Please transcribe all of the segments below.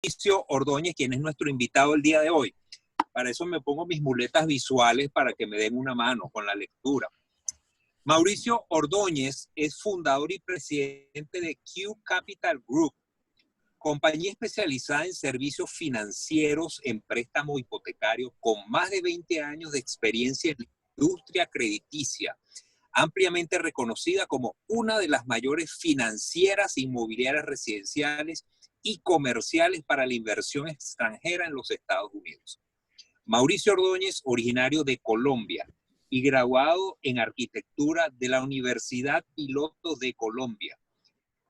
Mauricio Ordóñez, quien es nuestro invitado el día de hoy. Para eso me pongo mis muletas visuales para que me den una mano con la lectura. Mauricio Ordóñez es fundador y presidente de Q Capital Group, compañía especializada en servicios financieros en préstamo hipotecario con más de 20 años de experiencia en la industria crediticia, ampliamente reconocida como una de las mayores financieras inmobiliarias residenciales y comerciales para la inversión extranjera en los Estados Unidos. Mauricio Ordóñez, originario de Colombia y graduado en arquitectura de la Universidad Piloto de Colombia.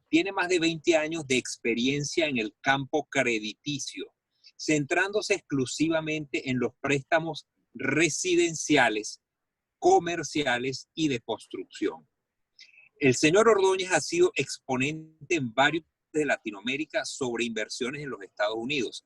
Tiene más de 20 años de experiencia en el campo crediticio, centrándose exclusivamente en los préstamos residenciales, comerciales y de construcción. El señor Ordóñez ha sido exponente en varios países de Latinoamérica sobre inversiones en los Estados Unidos.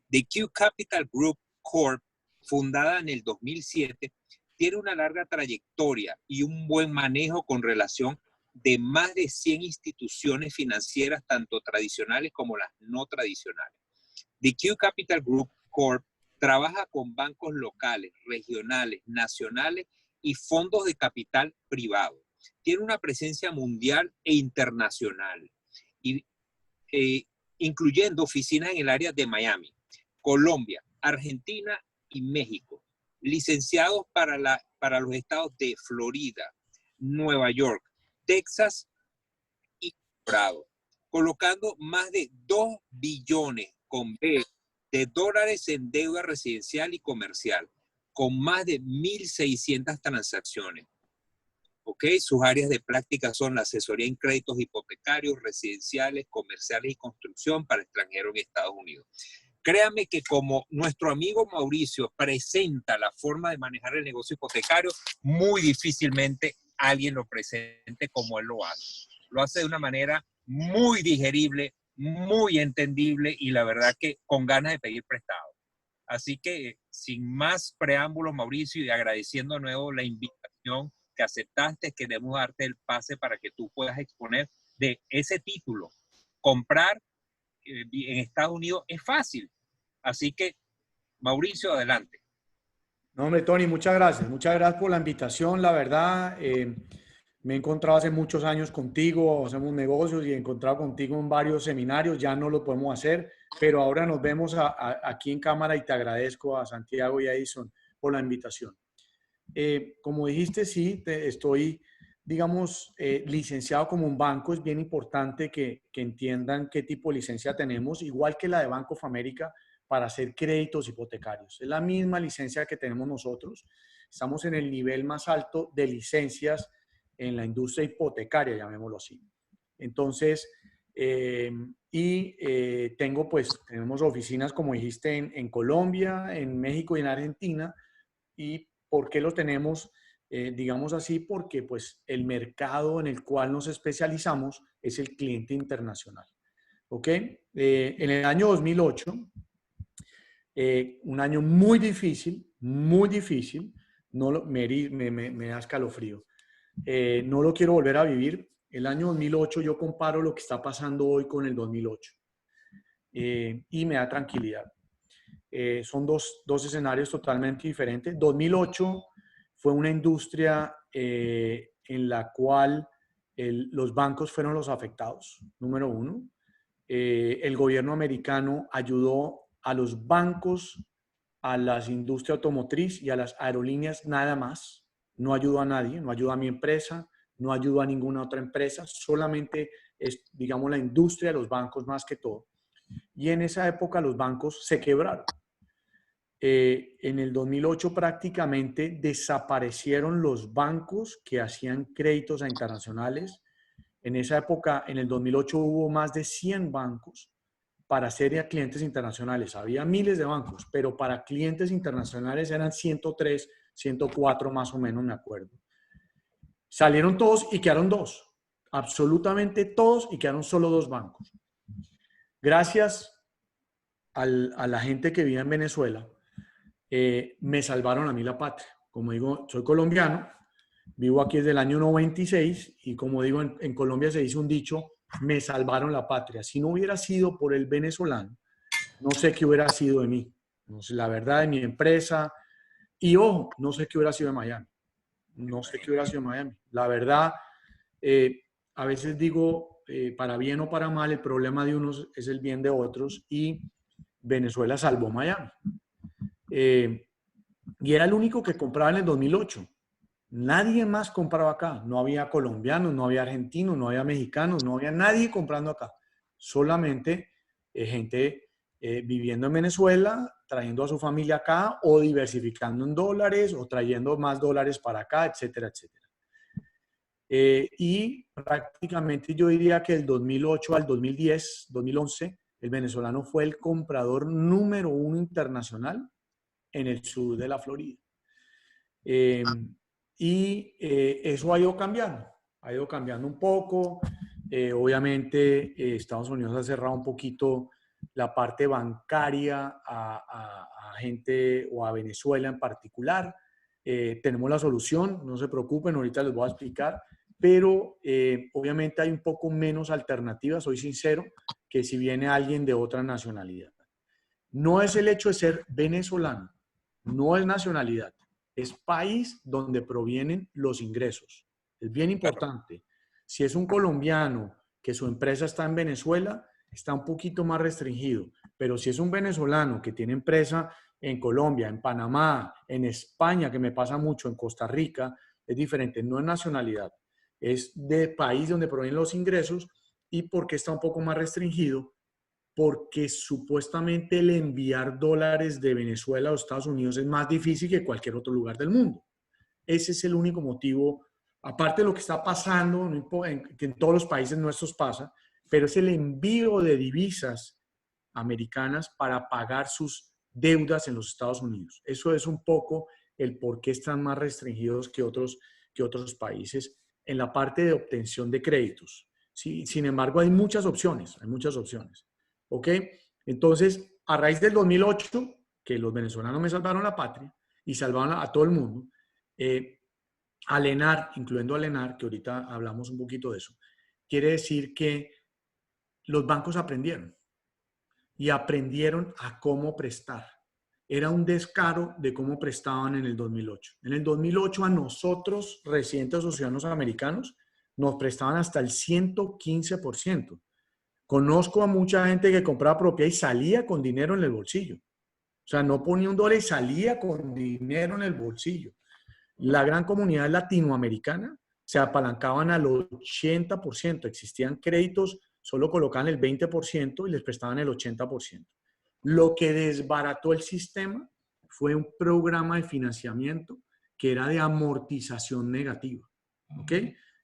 The Q Capital Group Corp, fundada en el 2007, tiene una larga trayectoria y un buen manejo con relación de más de 100 instituciones financieras, tanto tradicionales como las no tradicionales. The Q Capital Group Corp trabaja con bancos locales, regionales, nacionales y fondos de capital privado. Tiene una presencia mundial e internacional, incluyendo oficinas en el área de Miami, Colombia, Argentina y México. Licenciados para los estados de Florida, Nueva York, Texas y Colorado, colocando más de 2 billones con B de dólares en deuda residencial y comercial, con más de 1.600 transacciones. ¿Okay? Sus áreas de práctica son la asesoría en créditos hipotecarios, residenciales, comerciales y construcción para extranjeros en Estados Unidos. Créame que como nuestro amigo Mauricio presenta la forma de manejar el negocio hipotecario, muy difícilmente alguien lo presente como él lo hace. Lo hace de una manera muy digerible, muy entendible y la verdad que con ganas de pedir prestado. Así que sin más preámbulos, Mauricio, y agradeciendo de nuevo la invitación que aceptaste, queremos darte el pase para que tú puedas exponer de ese título. Comprar en Estados Unidos es fácil. Así que, Mauricio, adelante. No, hombre, Tony, muchas gracias. Muchas gracias por la invitación. La verdad, me he encontrado hace muchos años contigo, hacemos negocios y he encontrado contigo en varios seminarios. Ya no lo podemos hacer, pero ahora nos vemos aquí en cámara y te agradezco a Santiago y a Edison por la invitación. Como dijiste, sí, estoy, digamos, licenciado como un banco. Es bien importante que entiendan qué tipo de licencia tenemos, igual que la de Bank of America, para hacer créditos hipotecarios. Es la misma licencia que tenemos nosotros. Estamos en el nivel más alto de licencias en la industria hipotecaria, llamémoslo así. Entonces, tenemos oficinas, como dijiste, en Colombia, en México y en Argentina. ¿Y por qué lo tenemos? Digamos así, porque pues el mercado en el cual nos especializamos es el cliente internacional. ¿Ok? En el año 2008, un año muy difícil, me da escalofrío. No lo quiero volver a vivir. El año 2008 yo comparo lo que está pasando hoy con el 2008 y me da tranquilidad. Son dos escenarios totalmente diferentes. 2008 fue una industria en la cual los bancos fueron los afectados, número uno. El gobierno americano ayudó a los bancos, a las industrias automotriz y a las aerolíneas nada más. No ayudó a nadie, no ayudó a mi empresa, no ayudó a ninguna otra empresa, solamente es, digamos, la industria de los bancos más que todo. Y en esa época los bancos se quebraron. En el 2008 prácticamente desaparecieron los bancos que hacían créditos a internacionales. En esa época, en el 2008, hubo más de 100 bancos para hacer a clientes internacionales. Había miles de bancos, pero para clientes internacionales eran 103, 104 más o menos, me acuerdo. Salieron todos y quedaron 2. Absolutamente todos y quedaron solo 2 bancos. Gracias a la gente que vive en Venezuela, me salvaron a mí la patria. Como digo, soy colombiano, vivo aquí desde el año 96 y como digo, en Colombia se dice un dicho, me salvaron la patria. Si no hubiera sido por el venezolano, no sé qué hubiera sido de mí. No sé, la verdad, de mi empresa. Y ojo, no sé qué hubiera sido de Miami. No sé qué hubiera sido de Miami. La verdad, eh, a veces digo, para bien o para mal, el problema de unos es el bien de otros y Venezuela salvó Miami. Y era el único que compraba en el 2008. Nadie más compraba acá. No había colombianos, no había argentinos, no había mexicanos, no había nadie comprando acá. Solamente gente viviendo en Venezuela, trayendo a su familia acá o diversificando en dólares o trayendo más dólares para acá, etcétera, etcétera. Y prácticamente yo diría que del 2008 al 2010, 2011, el venezolano fue el comprador número uno internacional en el sur de la Florida. Eso ha ido cambiando un poco. Obviamente, Estados Unidos ha cerrado un poquito la parte bancaria a gente o a Venezuela en particular. Tenemos la solución, no se preocupen, ahorita les voy a explicar, pero obviamente hay un poco menos alternativas, soy sincero, que si viene alguien de otra nacionalidad. No es el hecho de ser venezolano, no es nacionalidad, es país donde provienen los ingresos. Es bien importante. Si es un colombiano que su empresa está en Venezuela, está un poquito más restringido. Pero si es un venezolano que tiene empresa en Colombia, en Panamá, en España, que me pasa mucho, en Costa Rica, es diferente. No es nacionalidad, es de país donde provienen los ingresos. ¿Y por qué está un poco más restringido? Porque supuestamente el enviar dólares de Venezuela a los Estados Unidos es más difícil que cualquier otro lugar del mundo. Ese es el único motivo, aparte de lo que está pasando, que en todos los países nuestros pasa, pero es el envío de divisas americanas para pagar sus deudas en los Estados Unidos. Eso es un poco el por qué están más restringidos que otros países en la parte de obtención de créditos. Sí, sin embargo, hay muchas opciones, hay muchas opciones. ¿Ok? Entonces, a raíz del 2008, que los venezolanos me salvaron la patria y salvaron a todo el mundo, Alenar, incluyendo Alenar, que ahorita hablamos un poquito de eso, quiere decir que los bancos aprendieron y aprendieron a cómo prestar. Era un descaro de cómo prestaban en el 2008. En el 2008 a nosotros, residentes o ciudadanos americanos, nos prestaban hasta el 115%. Conozco a mucha gente que compraba propiedad y salía con dinero en el bolsillo. O sea, no ponía $1 y salía con dinero en el bolsillo. La gran comunidad latinoamericana se apalancaban al 80%. Existían créditos, solo colocaban el 20% y les prestaban el 80%. Lo que desbarató el sistema fue un programa de financiamiento que era de amortización negativa. ¿Ok?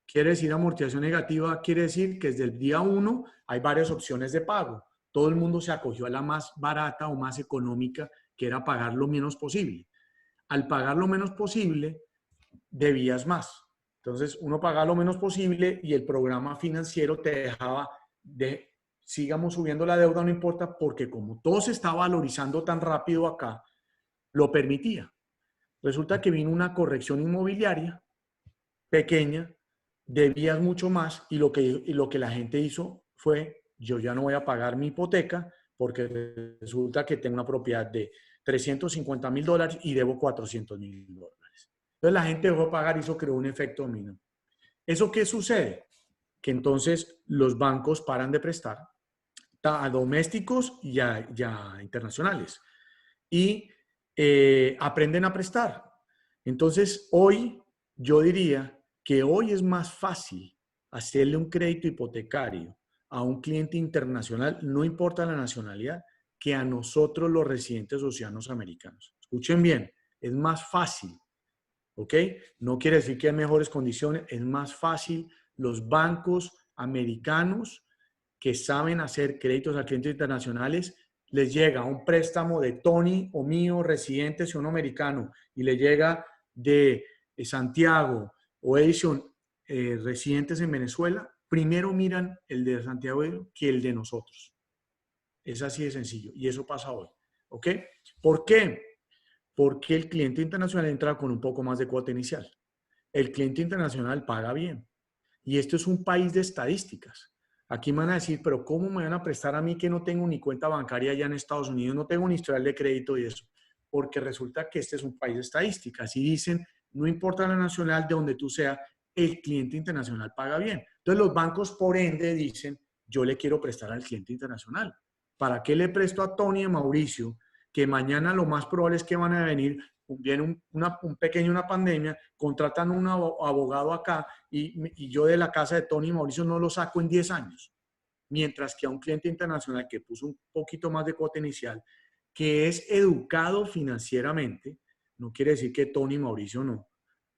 Quiere decir amortización negativa, quiere decir que desde el día 1 hay varias opciones de pago. Todo el mundo se acogió a la más barata o más económica, que era pagar lo menos posible. Al pagar lo menos posible, debías más. Entonces, uno pagaba lo menos posible y el programa financiero te dejaba de, sigamos subiendo la deuda, no importa, porque como todo se está valorizando tan rápido acá, lo permitía. Resulta que vino una corrección inmobiliaria pequeña, debías mucho más y lo que la gente hizo fue, yo ya no voy a pagar mi hipoteca porque resulta que tengo una propiedad de $350,000 y debo $400,000. Entonces la gente dejó de pagar y eso creó un efecto dominó. ¿Eso qué sucede? Que entonces los bancos paran de prestar a domésticos y a internacionales y aprenden a prestar. Entonces hoy yo diría que hoy es más fácil hacerle un crédito hipotecario a un cliente internacional, no importa la nacionalidad, que a nosotros los residentes o ciudadanos americanos. Escuchen bien, es más fácil, ¿ok? No quiere decir que hay mejores condiciones, es más fácil. Los bancos americanos que saben hacer créditos a clientes internacionales, les llega un préstamo de Tony o mío, residente ciudadano americano, y le llega de Santiago o Edison, residentes en Venezuela, primero miran el de Santiago que el de nosotros. Es así de sencillo. Y eso pasa hoy. ¿Ok? ¿Por qué? Porque el cliente internacional entra con un poco más de cuota inicial. El cliente internacional paga bien. Y esto es un país de estadísticas. Aquí me van a decir, pero ¿cómo me van a prestar a mí que no tengo ni cuenta bancaria allá en Estados Unidos, no tengo ni historial de crédito y eso? Porque resulta que este es un país de estadísticas y dicen, no importa la nacional de donde tú seas, el cliente internacional paga bien. Entonces los bancos, por ende, dicen, yo le quiero prestar al cliente internacional. ¿Para qué le presto a Tony y a Mauricio, que mañana lo más probable es que van a venir, viene una pandemia, contratan un abogado acá y yo de la casa de Tony y Mauricio no lo saco en 10 años? Mientras que a un cliente internacional que puso un poquito más de cuota inicial, que es educado financieramente, no quiere decir que Tony y Mauricio no,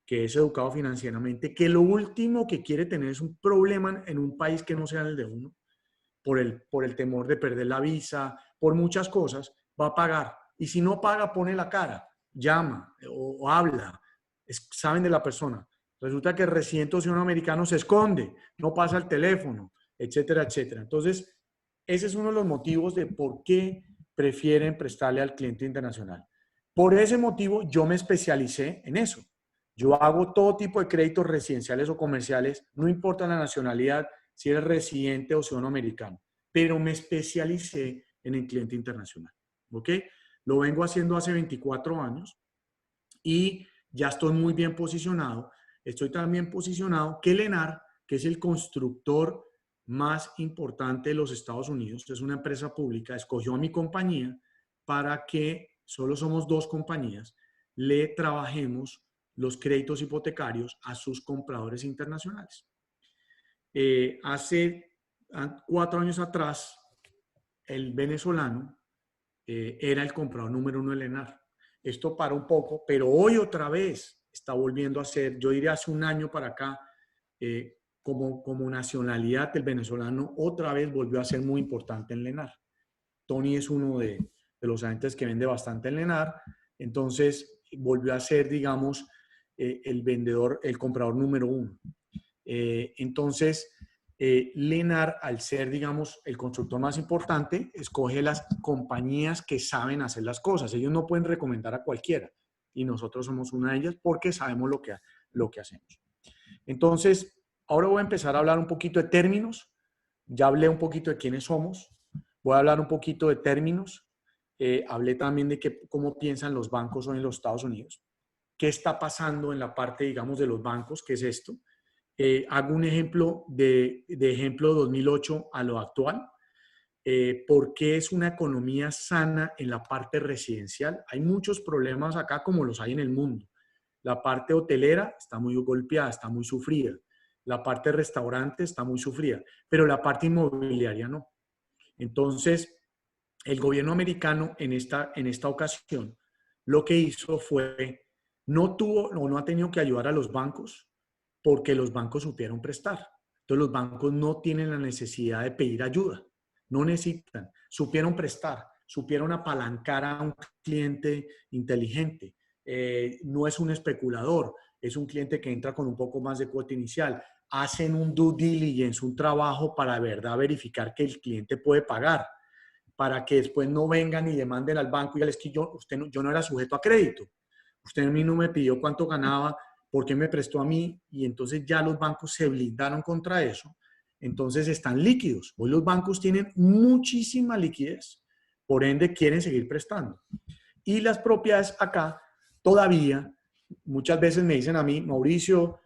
que es educado financieramente, que lo último que quiere tener es un problema en un país que no sea el de uno, por el temor de perder la visa, por muchas cosas, va a pagar. Y si no paga, pone la cara, llama o habla, saben de la persona. Resulta que el residente o ciudadano americano se esconde, no pasa el teléfono, etcétera, etcétera. Entonces, ese es uno de los motivos de por qué prefieren prestarle al cliente internacional. Por ese motivo, yo me especialicé en eso. Yo hago todo tipo de créditos residenciales o comerciales, no importa la nacionalidad, si eres residente o ciudadano americano, pero me especialicé en el cliente internacional. ¿Ok? Lo vengo haciendo hace 24 años y ya estoy muy bien posicionado. Estoy también posicionado que Lennar, que es el constructor más importante de los Estados Unidos, es una empresa pública, escogió a mi compañía para que, solo somos 2 compañías, le trabajemos los créditos hipotecarios a sus compradores internacionales. Hace 4 años atrás, el venezolano era el comprador número 1 de Lennar. Esto paró un poco, pero hoy otra vez está volviendo a ser, yo diría hace un año para acá, como nacionalidad, el venezolano otra vez volvió a ser muy importante en Lennar. Tony es uno de los agentes que vende bastante en Lennar, entonces volvió a ser, digamos, el vendedor, el comprador número 1. Entonces, Lennar, al ser, digamos, el constructor más importante, escoge las compañías que saben hacer las cosas. Ellos no pueden recomendar a cualquiera y nosotros somos una de ellas porque sabemos lo que hacemos. Entonces, ahora voy a empezar a hablar un poquito de términos. Ya hablé un poquito de quiénes somos. Voy a hablar un poquito de términos. Hablé también de cómo piensan los bancos hoy en los Estados Unidos. ¿Qué está pasando en la parte, digamos, de los bancos? ¿Qué es esto? Hago un ejemplo de ejemplo 2008 a lo actual. ¿Por qué es una economía sana en la parte residencial? Hay muchos problemas acá como los hay en el mundo. La parte hotelera está muy golpeada, está muy sufrida. La parte restaurante está muy sufrida, pero la parte inmobiliaria no. Entonces, el gobierno americano en esta ocasión lo que hizo fue, no ha tenido que ayudar a los bancos porque los bancos supieron prestar. Entonces los bancos no tienen la necesidad de pedir ayuda, no necesitan, supieron prestar, supieron apalancar a un cliente inteligente. No es un especulador, es un cliente que entra con un poco más de cuota inicial. Hacen un due diligence, un trabajo para de verdad verificar que el cliente puede pagar, para que después no vengan y demanden al banco y digan, es que yo no era sujeto a crédito. Usted a mí no me pidió cuánto ganaba, ¿por qué me prestó a mí? Y entonces ya los bancos se blindaron contra eso. Entonces están líquidos. Hoy los bancos tienen muchísima liquidez. Por ende, quieren seguir prestando. Y las propiedades acá todavía, muchas veces me dicen a mí, Mauricio,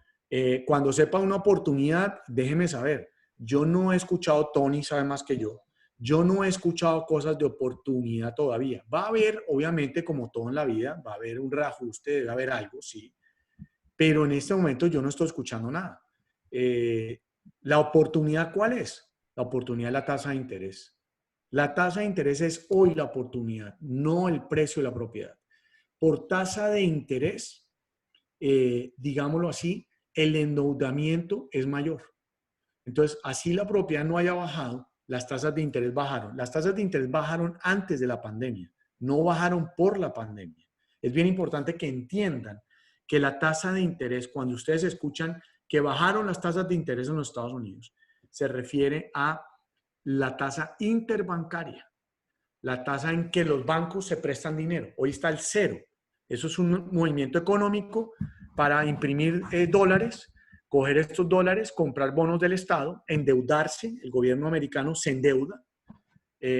cuando sepa una oportunidad, déjeme saber. Yo no he escuchado, Tony sabe más que yo no he escuchado cosas de oportunidad todavía. Va a haber, obviamente, como todo en la vida, va a haber un reajuste, debe haber algo, sí. Pero en este momento yo no estoy escuchando nada. ¿La oportunidad cuál es? La oportunidad es la tasa de interés. La tasa de interés es hoy la oportunidad, no el precio de la propiedad. Por tasa de interés, digámoslo así, el endeudamiento es mayor. Entonces, así la propiedad no haya bajado, las tasas de interés bajaron. Las tasas de interés bajaron antes de la pandemia, no bajaron por la pandemia. Es bien importante que entiendan que la tasa de interés, cuando ustedes escuchan que bajaron las tasas de interés en los Estados Unidos, se refiere a la tasa interbancaria, la tasa en que los bancos se prestan dinero. Hoy está el cero. Eso es un movimiento económico para imprimir dólares, coger estos dólares, comprar bonos del Estado, endeudarse, el gobierno americano se endeuda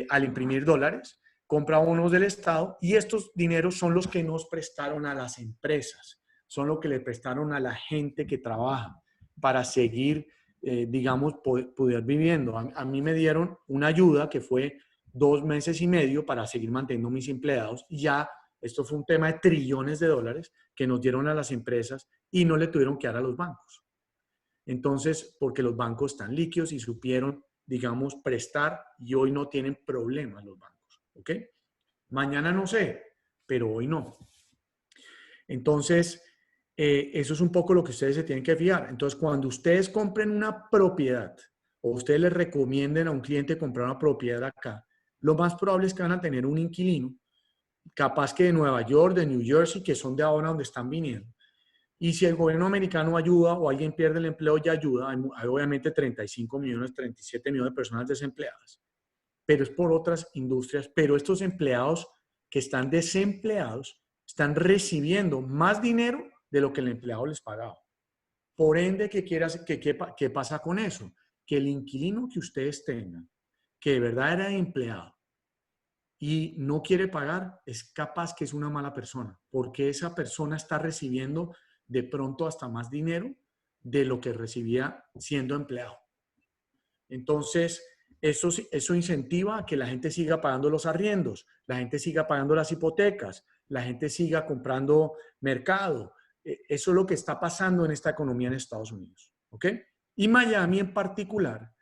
al imprimir dólares, compra bonos del Estado y estos dineros son los que nos prestaron a las empresas, son los que le prestaron a la gente que trabaja para seguir, digamos, poder viviendo. A mí me dieron una ayuda que fue 2 meses y medio para seguir manteniendo mis empleados y ya esto fue un tema de trillones de dólares que nos dieron a las empresas y no le tuvieron que dar a los bancos. Entonces, porque los bancos están líquidos y supieron, digamos, prestar y hoy no tienen problemas los bancos, ¿ok? Mañana no sé, pero hoy no. Entonces, eso es un poco lo que ustedes se tienen que fijar. Entonces, cuando ustedes compren una propiedad o ustedes les recomienden a un cliente comprar una propiedad acá, lo más probable es que van a tener un inquilino, capaz que de Nueva York, de New Jersey, que son de ahora donde están viniendo. Y si el gobierno americano ayuda o alguien pierde el empleo, ya ayuda. Hay obviamente 35 millones, 37 millones de personas desempleadas. Pero es por otras industrias. Pero estos empleados que están desempleados están recibiendo más dinero de lo que el empleado les pagaba. Por ende, ¿qué pasa con eso? Que el inquilino que ustedes tengan, que de verdad era empleado y no quiere pagar, es capaz que es una mala persona, porque esa persona está recibiendo de pronto hasta más dinero de lo que recibía siendo empleado. Entonces, eso incentiva a que la gente siga pagando los arriendos, la gente siga pagando las hipotecas, la gente siga comprando mercado. Eso es lo que está pasando en esta economía en Estados Unidos. ¿Ok? Y Miami en particular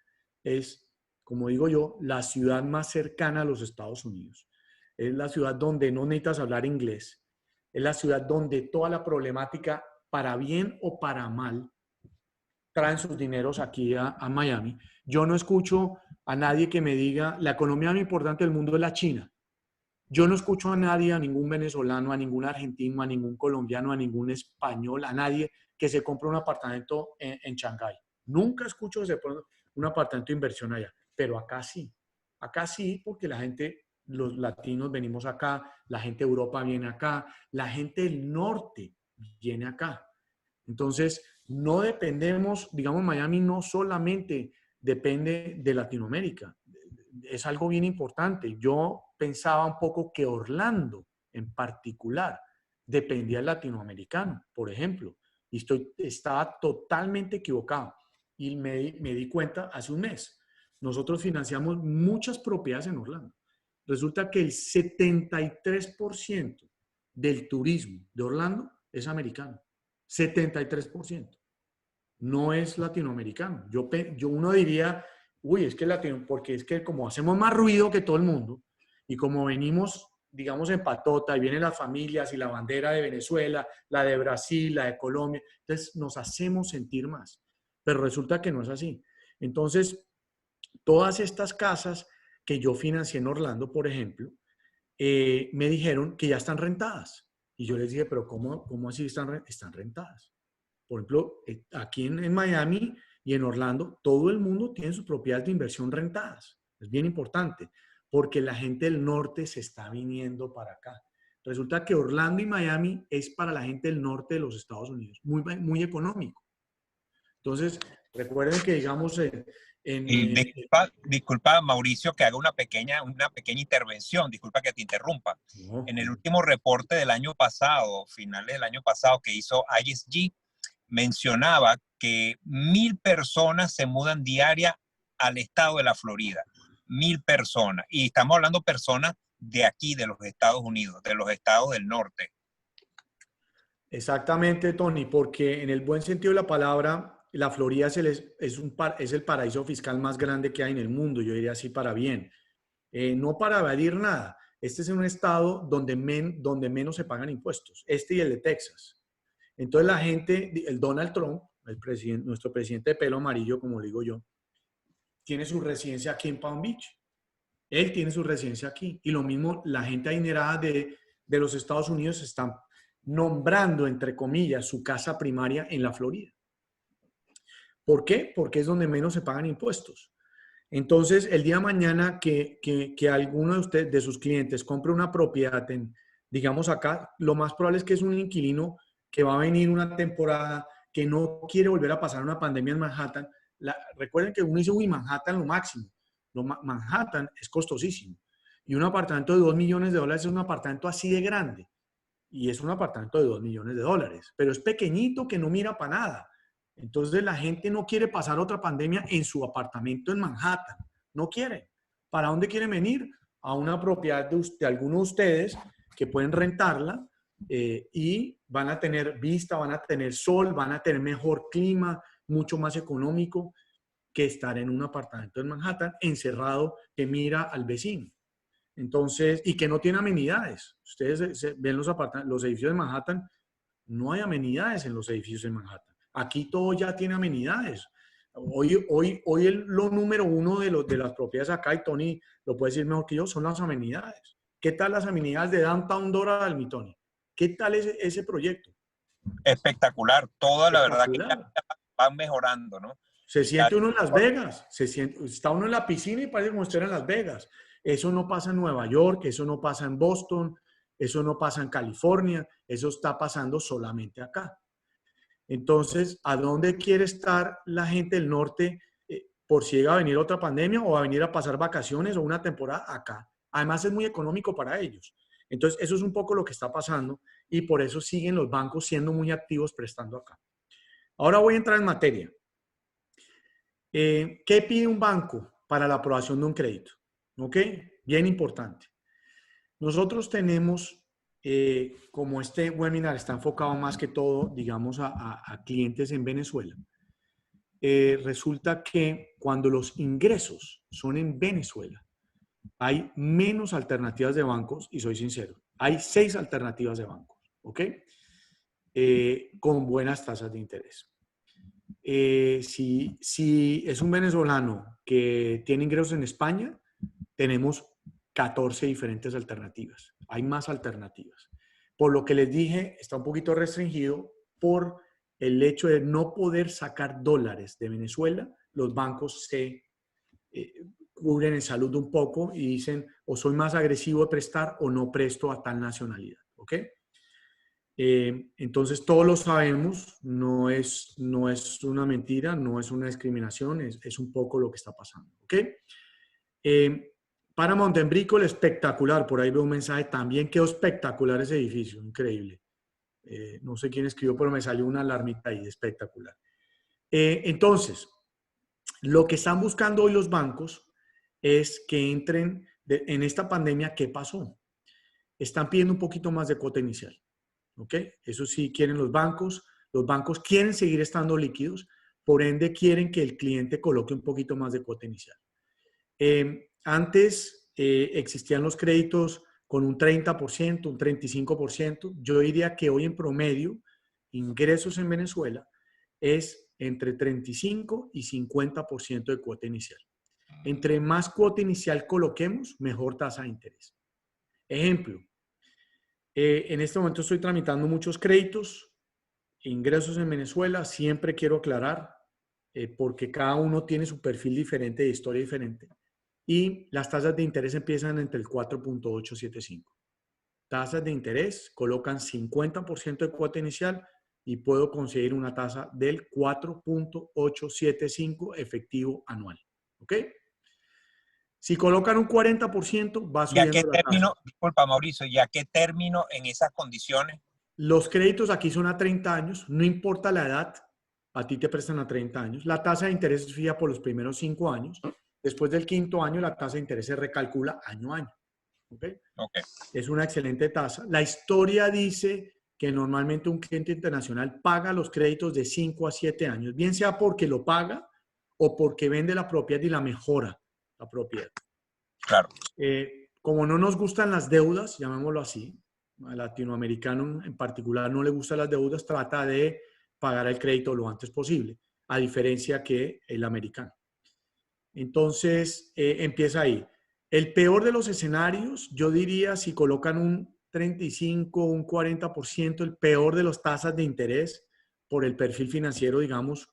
es, como digo yo, la ciudad más cercana a los Estados Unidos. Es la ciudad donde no necesitas hablar inglés. Es la ciudad donde toda la problemática, para bien o para mal, traen sus dineros aquí a Miami. Yo no escucho a nadie que me diga, la economía más importante del mundo es la China. Yo no escucho a nadie, a ningún venezolano, a ningún argentino, a ningún colombiano, a ningún español, a nadie que se compre un apartamento en Shanghái. Nunca escucho que se ponga un apartamento de inversión allá, pero acá sí. Acá sí, porque la gente, los latinos venimos acá, la gente de Europa viene acá, la gente del norte viene acá. Entonces, no dependemos, digamos, Miami no solamente depende de Latinoamérica. Es algo bien importante. Yo pensaba un poco que Orlando en particular dependía del latinoamericano, por ejemplo, y estaba totalmente equivocado. Y me di cuenta hace un mes. Nosotros financiamos muchas propiedades en Orlando. Resulta que el 73% del turismo de Orlando es americano. 73%. No es latinoamericano. Uno diría, uy, es que latino, porque es que como hacemos más ruido que todo el mundo y como venimos, digamos, en patota y vienen las familias y la bandera de Venezuela, la de Brasil, la de Colombia, entonces nos hacemos sentir más. Pero resulta que no es así. Entonces, todas estas casas que yo financié en Orlando, por ejemplo, me dijeron que ya están rentadas. Y yo les dije, pero ¿cómo así están rentadas? Por ejemplo, aquí en Miami y en Orlando, todo el mundo tiene sus propiedades de inversión rentadas. Es bien importante, porque la gente del norte se está viniendo para acá. Resulta que Orlando y Miami es para la gente del norte de los Estados Unidos, muy, muy económico. Entonces, recuerden que, digamos, disculpa, Mauricio, que haga una pequeña intervención. Disculpa que te interrumpa. no. En el último reporte del año pasado, finales del año pasado, que hizo ISG, mencionaba que 1,000 personas se mudan diaria al estado de la Florida. 1,000 personas. Y estamos hablando de personas de aquí, de los Estados Unidos, de los estados del norte. Exactamente, Tony, porque en el buen sentido de la palabra, la Florida es el paraíso fiscal más grande que hay en el mundo, yo diría así para bien. No para evadir nada. Este es un estado donde menos se pagan impuestos, este y el de Texas. Entonces la gente, el Donald Trump, nuestro presidente de pelo amarillo, como digo yo, tiene su residencia aquí en Palm Beach. Él tiene su residencia aquí. Y lo mismo, la gente adinerada de los Estados Unidos están nombrando, entre comillas, su casa primaria en la Florida. ¿Por qué? Porque es donde menos se pagan impuestos. Entonces, el día de mañana que alguno de ustedes, de sus clientes, compre una propiedad digamos acá, lo más probable es que es un inquilino que va a venir una temporada que no quiere volver a pasar una pandemia en Manhattan. Recuerden que uno dice, uy, Manhattan lo máximo. Manhattan es costosísimo. Y un apartamento de $2 millones es un apartamento así de grande. Y es un apartamento de $2 millones. Pero es pequeñito que no mira para nada. Entonces la gente no quiere pasar otra pandemia en su apartamento en Manhattan. No quiere. ¿Para dónde quieren venir? A una propiedad de algunos de ustedes que pueden rentarla y van a tener vista, van a tener sol, van a tener mejor clima, mucho más económico que estar en un apartamento en Manhattan encerrado que mira al vecino. Entonces, y que no tiene amenidades. Ustedes ven los edificios de Manhattan, no hay amenidades en los edificios de Manhattan. Aquí todo ya tiene amenidades. Hoy lo número uno de las propiedades acá, y Tony lo puede decir mejor que yo, son las amenidades. ¿Qué tal las amenidades de Downtown Doral, mi Tony? ¿Qué tal ese proyecto? Espectacular. Toda la verdad que ya van mejorando, ¿no? Se siente uno en Las Vegas, está uno en la piscina y parece como estar en Las Vegas. Eso no pasa en Nueva York, eso no pasa en Boston, eso no pasa en California, eso está pasando solamente acá. Entonces, ¿a dónde quiere estar la gente del norte por si llega a venir otra pandemia o a venir a pasar vacaciones o una temporada acá? Además, es muy económico para ellos. Entonces, eso es un poco lo que está pasando y por eso siguen los bancos siendo muy activos prestando acá. Ahora voy a entrar en materia. ¿Qué pide un banco para la aprobación de un crédito? ¿Ok? Bien importante. Nosotros tenemos, como este webinar está enfocado más que todo, digamos, a clientes en Venezuela, resulta que cuando los ingresos son en Venezuela, hay menos alternativas de bancos, y soy sincero, hay 6 alternativas de bancos, ¿ok? Con buenas tasas de interés. Si es un venezolano que tiene ingresos en España, tenemos 14 diferentes alternativas. Hay más alternativas. Por lo que les dije, está un poquito restringido por el hecho de no poder sacar dólares de Venezuela. Los bancos se cubren en salud un poco y dicen o soy más agresivo de prestar o no presto a tal nacionalidad. ¿Ok? Entonces, todos lo sabemos, no es una mentira, no es una discriminación, es un poco lo que está pasando. ¿Ok? Paramount en Brickell, espectacular, por ahí veo un mensaje, también quedó espectacular ese edificio, increíble. No sé quién escribió, pero me salió una alarmita ahí, espectacular. Entonces, lo que están buscando hoy los bancos es que entren en esta pandemia. ¿Qué pasó? Están pidiendo un poquito más de cuota inicial. ¿Ok? Eso sí quieren los bancos. Los bancos quieren seguir estando líquidos, por ende quieren que el cliente coloque un poquito más de cuota inicial. Antes existían los créditos con un 30%, un 35%. Yo diría que hoy en promedio, ingresos en Venezuela es entre 35 y 50% de cuota inicial. Entre más cuota inicial coloquemos, mejor tasa de interés. Ejemplo, en este momento estoy tramitando muchos créditos, ingresos en Venezuela, siempre quiero aclarar, porque cada uno tiene su perfil diferente, de historia diferente. Y las tasas de interés empiezan entre el 4.875. Tasas de interés colocan 50% de cuota inicial y puedo conseguir una tasa del 4.875 efectivo anual. ¿Ok? Si colocan un 40%, va subiendo la tasa. Disculpa, Mauricio, ¿ya qué término en esas condiciones? Los créditos aquí son a 30 años, no importa la edad, a ti te prestan a 30 años. La tasa de interés es fija por los primeros 5 años. Después del 5º año, la tasa de interés se recalcula año a año. ¿Okay? Okay. Es una excelente tasa. La historia dice que normalmente un cliente internacional paga los créditos de 5 a 7 años, bien sea porque lo paga o porque vende la propiedad y la mejora la propiedad. Claro. Como no nos gustan las deudas, llamémoslo así, al latinoamericano en particular no le gustan las deudas, trata de pagar el crédito lo antes posible, a diferencia que el americano. Entonces, empieza ahí. El peor de los escenarios, yo diría, si colocan un 35, un 40%, el peor de las tasas de interés por el perfil financiero, digamos,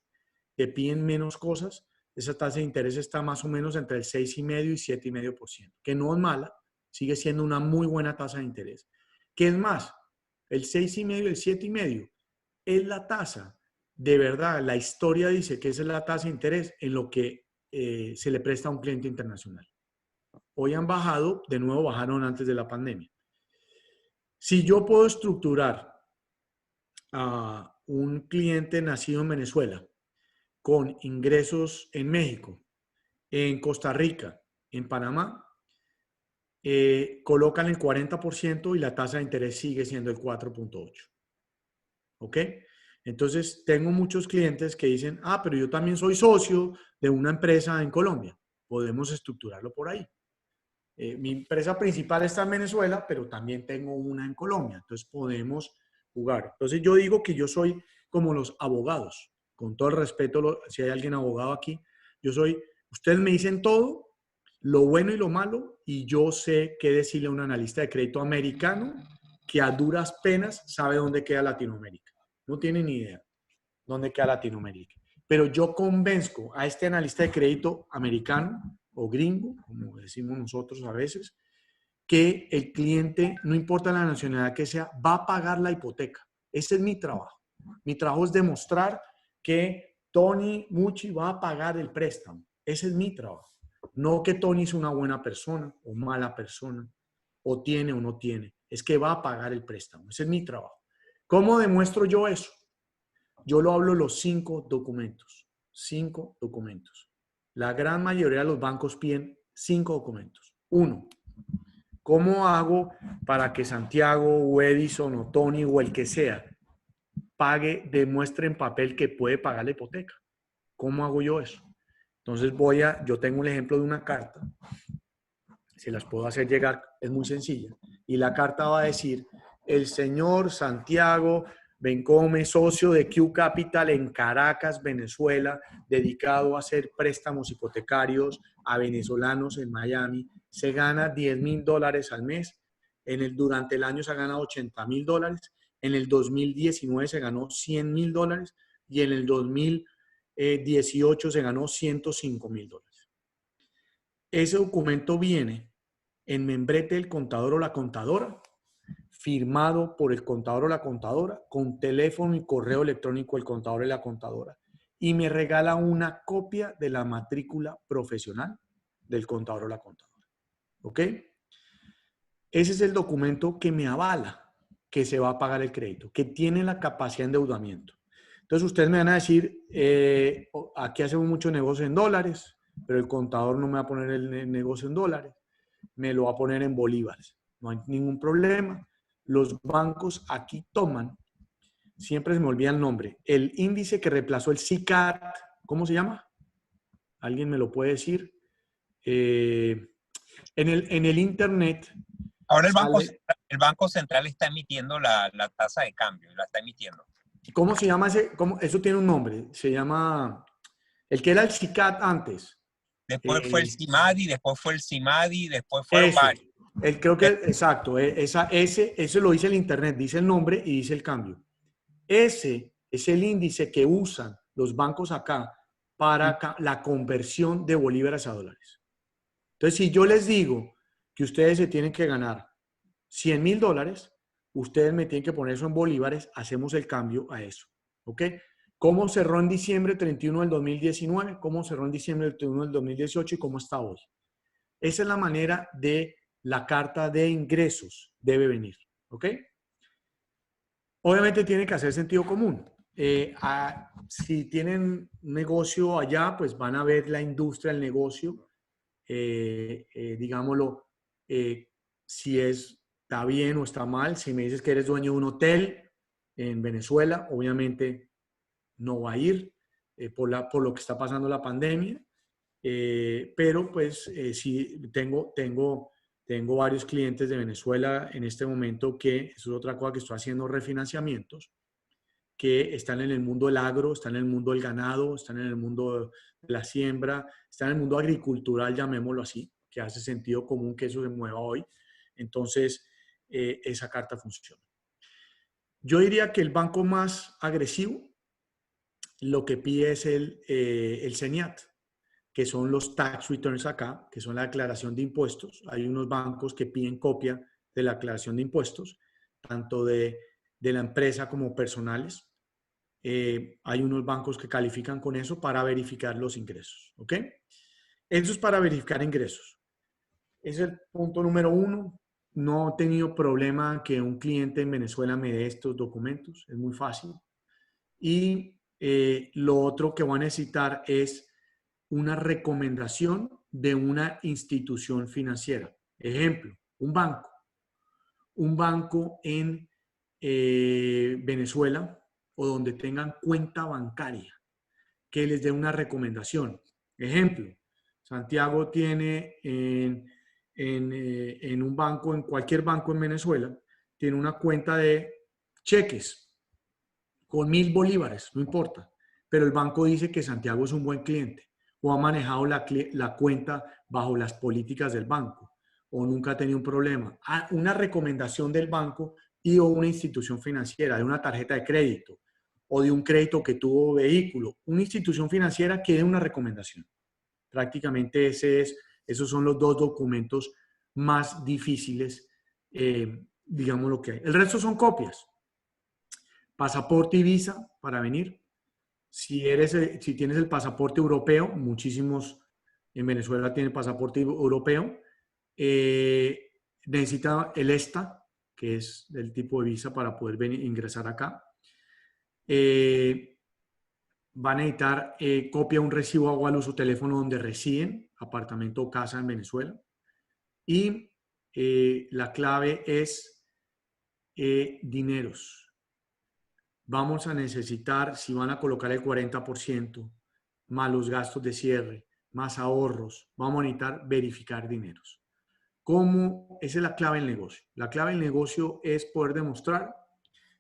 que piden menos cosas, esa tasa de interés está más o menos entre el 6,5 y 7,5%, que no es mala, sigue siendo una muy buena tasa de interés. ¿Qué es más? El 6,5 y el 7,5 es la tasa de verdad, la historia dice que esa es la tasa de interés en lo que se le presta a un cliente internacional. Hoy han bajado, de nuevo bajaron antes de la pandemia. Si yo puedo estructurar a un cliente nacido en Venezuela con ingresos en México, en Costa Rica, en Panamá, colocan el 40% y la tasa de interés sigue siendo el 4.8. ¿Ok? Entonces, tengo muchos clientes que dicen, pero yo también soy socio de una empresa en Colombia. Podemos estructurarlo por ahí. Mi empresa principal está en Venezuela, pero también tengo una en Colombia. Entonces, podemos jugar. Entonces, yo digo que yo soy como los abogados. Con todo el respeto, si hay alguien abogado aquí, ustedes me dicen todo, lo bueno y lo malo, y yo sé qué decirle a un analista de crédito americano que a duras penas sabe dónde queda Latinoamérica. No tiene ni idea dónde queda Latinoamérica. Pero yo convenzco a este analista de crédito americano o gringo, como decimos nosotros a veces, que el cliente, no importa la nacionalidad que sea, va a pagar la hipoteca. Ese es mi trabajo. Mi trabajo es demostrar que Tony Mucci va a pagar el préstamo. Ese es mi trabajo. No que Tony es una buena persona o mala persona, o tiene o no tiene. Es que va a pagar el préstamo. Ese es mi trabajo. ¿Cómo demuestro yo eso? Yo lo hablo los 5 documentos. 5 documentos. La gran mayoría de los bancos piden 5 documentos. 1. ¿Cómo hago para que Santiago o Edison o Tony o el que sea demuestre en papel que puede pagar la hipoteca? ¿Cómo hago yo eso? Entonces yo tengo un ejemplo de una carta. Se las puedo hacer llegar, es muy sencilla. Y la carta va a decir, el señor Santiago Bencome, socio de Q Capital en Caracas, Venezuela, dedicado a hacer préstamos hipotecarios a venezolanos en Miami, se gana $10,000 al mes. Durante el año se ha ganado $80,000. En el 2019 se ganó $100,000 y en el 2018 se ganó $105,000. Ese documento viene en membrete del contador o la contadora, firmado por el contador o la contadora, con teléfono y correo electrónico del contador y la contadora, y me regala una copia de la matrícula profesional del contador o la contadora. ¿Ok? Ese es el documento que me avala que se va a pagar el crédito, que tiene la capacidad de endeudamiento. Entonces ustedes me van a decir, aquí hacemos mucho negocio en dólares, pero el contador no me va a poner el negocio en dólares, me lo va a poner en bolívares. No hay ningún problema. Los bancos aquí toman, siempre se me olvida el nombre, el índice que reemplazó el CICAT, ¿cómo se llama? ¿Alguien me lo puede decir? En el internet. Ahora el Banco Central está emitiendo la tasa de cambio, la está emitiendo. ¿Cómo se llama ese? Eso tiene un nombre. Se llama, el que era el CICAT antes. Después fue el CIMADI, después fue el CIMADI, después fueron Ese, varios. creo que, exacto, ese lo dice el internet, dice el nombre y dice el cambio. Ese es el índice que usan los bancos acá para la conversión de bolívares a dólares. Entonces, si yo les digo que ustedes se tienen que ganar $100,000, ustedes me tienen que poner eso en bolívares, hacemos el cambio a eso. ¿Ok? ¿Cómo cerró en diciembre 31 del 2019? ¿Cómo cerró en diciembre 31 del 2018? ¿Y cómo está hoy? Esa es la manera de la carta de ingresos debe venir. ¿Ok? Obviamente tiene que hacer sentido común. Si tienen negocio allá, pues van a ver la industria del negocio, digámoslo, si está bien o está mal. Si me dices que eres dueño de un hotel en Venezuela, obviamente no va a ir por lo que está pasando la pandemia. Pero pues sí, tengo varios clientes de Venezuela en este momento que, eso es otra cosa que estoy haciendo, refinanciamientos, que están en el mundo del agro, están en el mundo del ganado, están en el mundo de la siembra, están en el mundo agricultural, llamémoslo así, que hace sentido común que eso se mueva hoy. Entonces, esa carta funciona. Yo diría que el banco más agresivo lo que pide es el CENIAT, que son los tax returns acá, que son la declaración de impuestos. Hay unos bancos que piden copia de la declaración de impuestos, tanto de la empresa como personales. Hay unos bancos que califican con eso para verificar los ingresos. ¿Ok? Eso es para verificar ingresos. Es el punto número 1. No he tenido problema que un cliente en Venezuela me dé estos documentos. Es muy fácil. Y lo otro que voy a necesitar es una recomendación de una institución financiera. Ejemplo, un banco. Un banco en Venezuela o donde tengan cuenta bancaria que les dé una recomendación. Ejemplo, Santiago tiene en un banco, en cualquier banco en Venezuela, tiene una cuenta de cheques con 1.000 bolívares, no importa, pero el banco dice que Santiago es un buen cliente o ha manejado la cuenta bajo las políticas del banco o nunca ha tenido un problema. Una recomendación del banco y o una institución financiera, de una tarjeta de crédito o de un crédito que tuvo vehículo, una institución financiera que dé una recomendación. Prácticamente esos son los dos documentos más difíciles, digamos lo que hay. El resto son copias. Pasaporte y visa para venir. Si tienes el pasaporte europeo, muchísimos en Venezuela tienen pasaporte europeo, necesita el ESTA, que es el tipo de visa para poder ingresar acá. Va a necesitar copia de un recibo agua, luz o teléfono donde residen, apartamento o casa en Venezuela. Y la clave es dineros. Vamos a necesitar, si van a colocar el 40%, más los gastos de cierre, más ahorros, vamos a necesitar verificar dineros. ¿Cómo? Esa es la clave del negocio. La clave del negocio es poder demostrar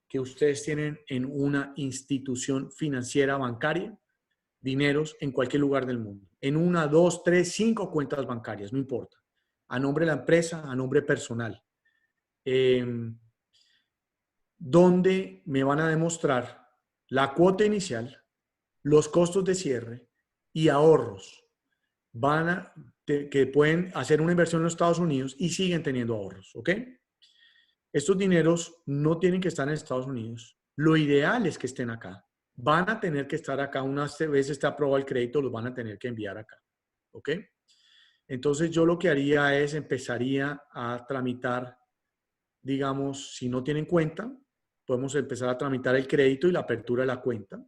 que ustedes tienen en una institución financiera bancaria dineros en cualquier lugar del mundo. En 1, 2, 3, 5 cuentas bancarias, no importa. A nombre de la empresa, a nombre personal. Donde me van a demostrar la cuota inicial, los costos de cierre y ahorros. Que pueden hacer una inversión en los Estados Unidos y siguen teniendo ahorros, ¿ok? Estos dineros no tienen que estar en Estados Unidos. Lo ideal es que estén acá. Van a tener que estar acá. Una vez está aprobado el crédito, los van a tener que enviar acá, ¿ok? Entonces yo lo que haría es empezaría a tramitar, digamos, si no tienen cuenta, podemos empezar a tramitar el crédito y la apertura de la cuenta.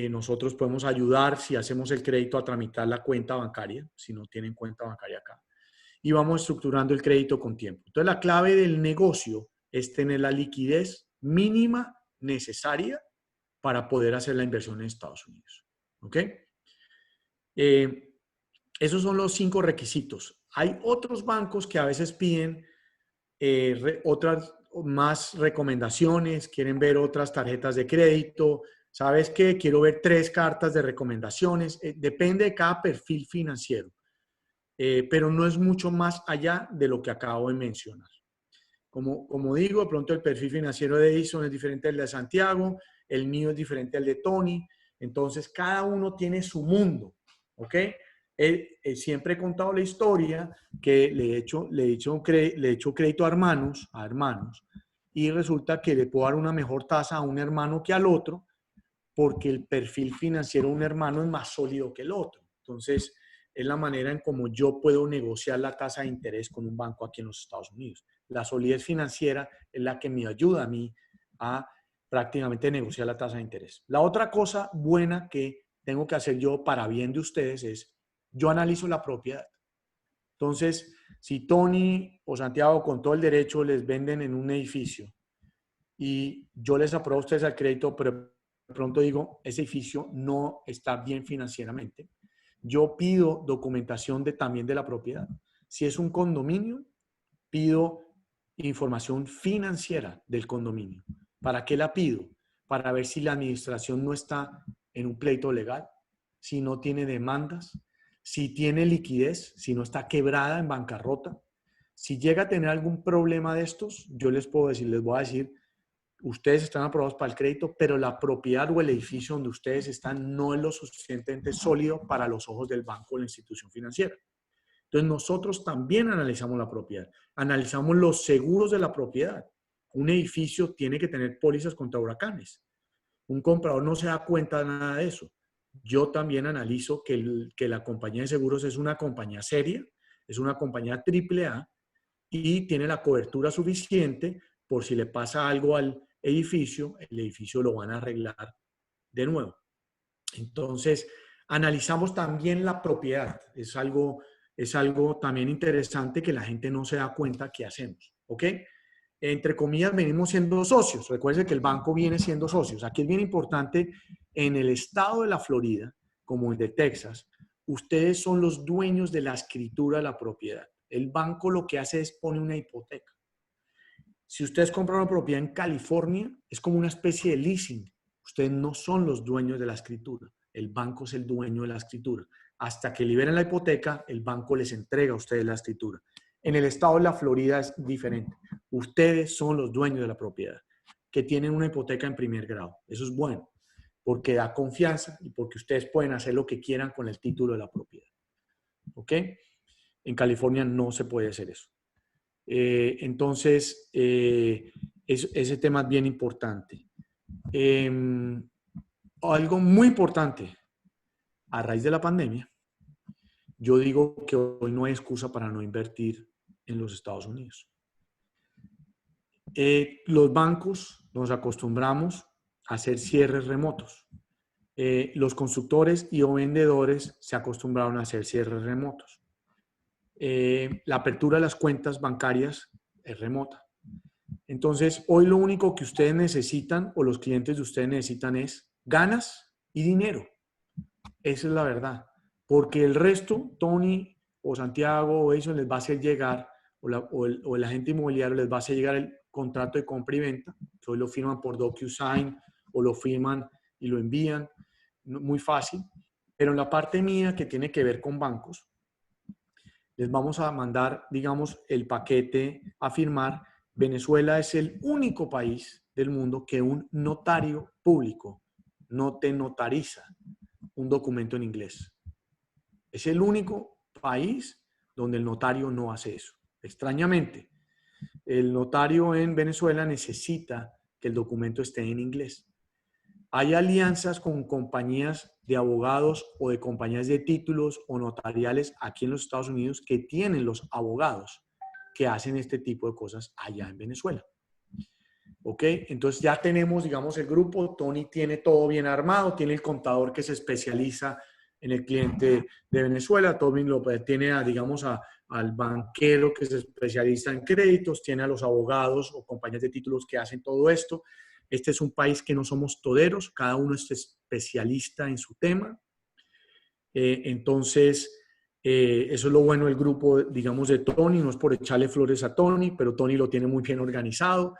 Nosotros podemos ayudar si hacemos el crédito a tramitar la cuenta bancaria, si no tienen cuenta bancaria acá. Y vamos estructurando el crédito con tiempo. Entonces, la clave del negocio es tener la liquidez mínima necesaria para poder hacer la inversión en Estados Unidos. ¿Ok? Esos son los 5 requisitos. Hay otros bancos que a veces piden otras más recomendaciones, quieren ver otras tarjetas de crédito. ¿Sabes qué? Quiero ver 3 cartas de recomendaciones. Depende de cada perfil financiero. Pero no es mucho más allá de lo que acabo de mencionar. Como digo, de pronto el perfil financiero de Edison es diferente al de Santiago, el mío es diferente al de Tony, entonces cada uno tiene su mundo, ¿ok? Siempre he contado la historia que le he hecho crédito a hermanos, y resulta que le puedo dar una mejor tasa a un hermano que al otro, porque el perfil financiero de un hermano es más sólido que el otro. Entonces, es la manera en cómo yo puedo negociar la tasa de interés con un banco aquí en los Estados Unidos. La solidez financiera es la que me ayuda a mí a prácticamente negociar la tasa de interés. La otra cosa buena que tengo que hacer yo para bien de ustedes es, yo analizo la propiedad. Entonces, si Tony o Santiago con todo el derecho les venden en un edificio y yo les apruebo a ustedes el crédito, pero de pronto digo, ese edificio no está bien financieramente, yo pido documentación también de la propiedad. Si es un condominio, pido información financiera del condominio. ¿Para qué la pido? Para ver si la administración no está en un pleito legal, si no tiene demandas, si tiene liquidez, si no está quebrada en bancarrota. Si llega a tener algún problema de estos, yo les voy a decir, ustedes están aprobados para el crédito, pero la propiedad o el edificio donde ustedes están no es lo suficientemente sólido para los ojos del banco o la institución financiera. Entonces nosotros también analizamos la propiedad, analizamos los seguros de la propiedad. Un edificio tiene que tener pólizas contra huracanes. Un comprador no se da cuenta de nada de eso. Yo también analizo que la compañía de seguros es una compañía seria, es una compañía AAA y tiene la cobertura suficiente por si le pasa algo al edificio, el edificio lo van a arreglar de nuevo. Entonces, analizamos también la propiedad. Es algo también interesante que la gente no se da cuenta que hacemos, ¿ok? Entre comillas, venimos siendo socios. Recuerden que el banco viene siendo socios. Aquí es bien importante, en el estado de la Florida, como el de Texas, ustedes son los dueños de la escritura de la propiedad. El banco lo que hace es pone una hipoteca. Si ustedes compran una propiedad en California, es como una especie de leasing. Ustedes no son los dueños de la escritura. El banco es el dueño de la escritura. Hasta que liberen la hipoteca, el banco les entrega a ustedes la escritura. En el estado de la Florida es diferente. Ustedes son los dueños de la propiedad, que tienen una hipoteca en primer grado. Eso es bueno, porque da confianza y porque ustedes pueden hacer lo que quieran con el título de la propiedad. ¿Ok? En California no se puede hacer eso. Entonces, ese tema es bien importante. Algo muy importante, a raíz de la pandemia, yo digo que hoy no hay excusa para no invertir en los Estados Unidos. Los bancos nos acostumbramos a hacer cierres remotos. Los constructores y o vendedores se acostumbraron a hacer cierres remotos. La apertura de las cuentas bancarias es remota. Entonces, hoy lo único que ustedes necesitan o los clientes de ustedes necesitan es ganas y dinero. Esa es la verdad. Porque el resto, Tony o Santiago o eso les va a hacer llegar, o el agente inmobiliario les va a hacer llegar el contrato de compra y venta, que hoy lo firman por DocuSign o lo firman y lo envían, muy fácil. Pero en la parte mía que tiene que ver con bancos, les vamos a mandar, digamos, el paquete a firmar. Venezuela es el único país del mundo que un notario público no te notariza un documento en inglés. Es el único país donde el notario no hace eso. Extrañamente, el notario en Venezuela necesita que el documento esté en inglés. Hay alianzas con compañías de abogados o de compañías de títulos o notariales aquí en los Estados Unidos que tienen los abogados que hacen este tipo de cosas allá en Venezuela. ¿Ok? Entonces ya tenemos, digamos, el grupo. Tony tiene todo bien armado, tiene el contador que se especializa en el cliente de Venezuela, Tony lo tiene, al banquero que se especializa en créditos, tiene a los abogados o compañías de títulos que hacen todo esto. Este es un país que no somos toderos, cada uno es especialista en su tema. Entonces, eso es lo bueno del grupo, digamos, de Tony. No es por echarle flores a Tony, pero Tony lo tiene muy bien organizado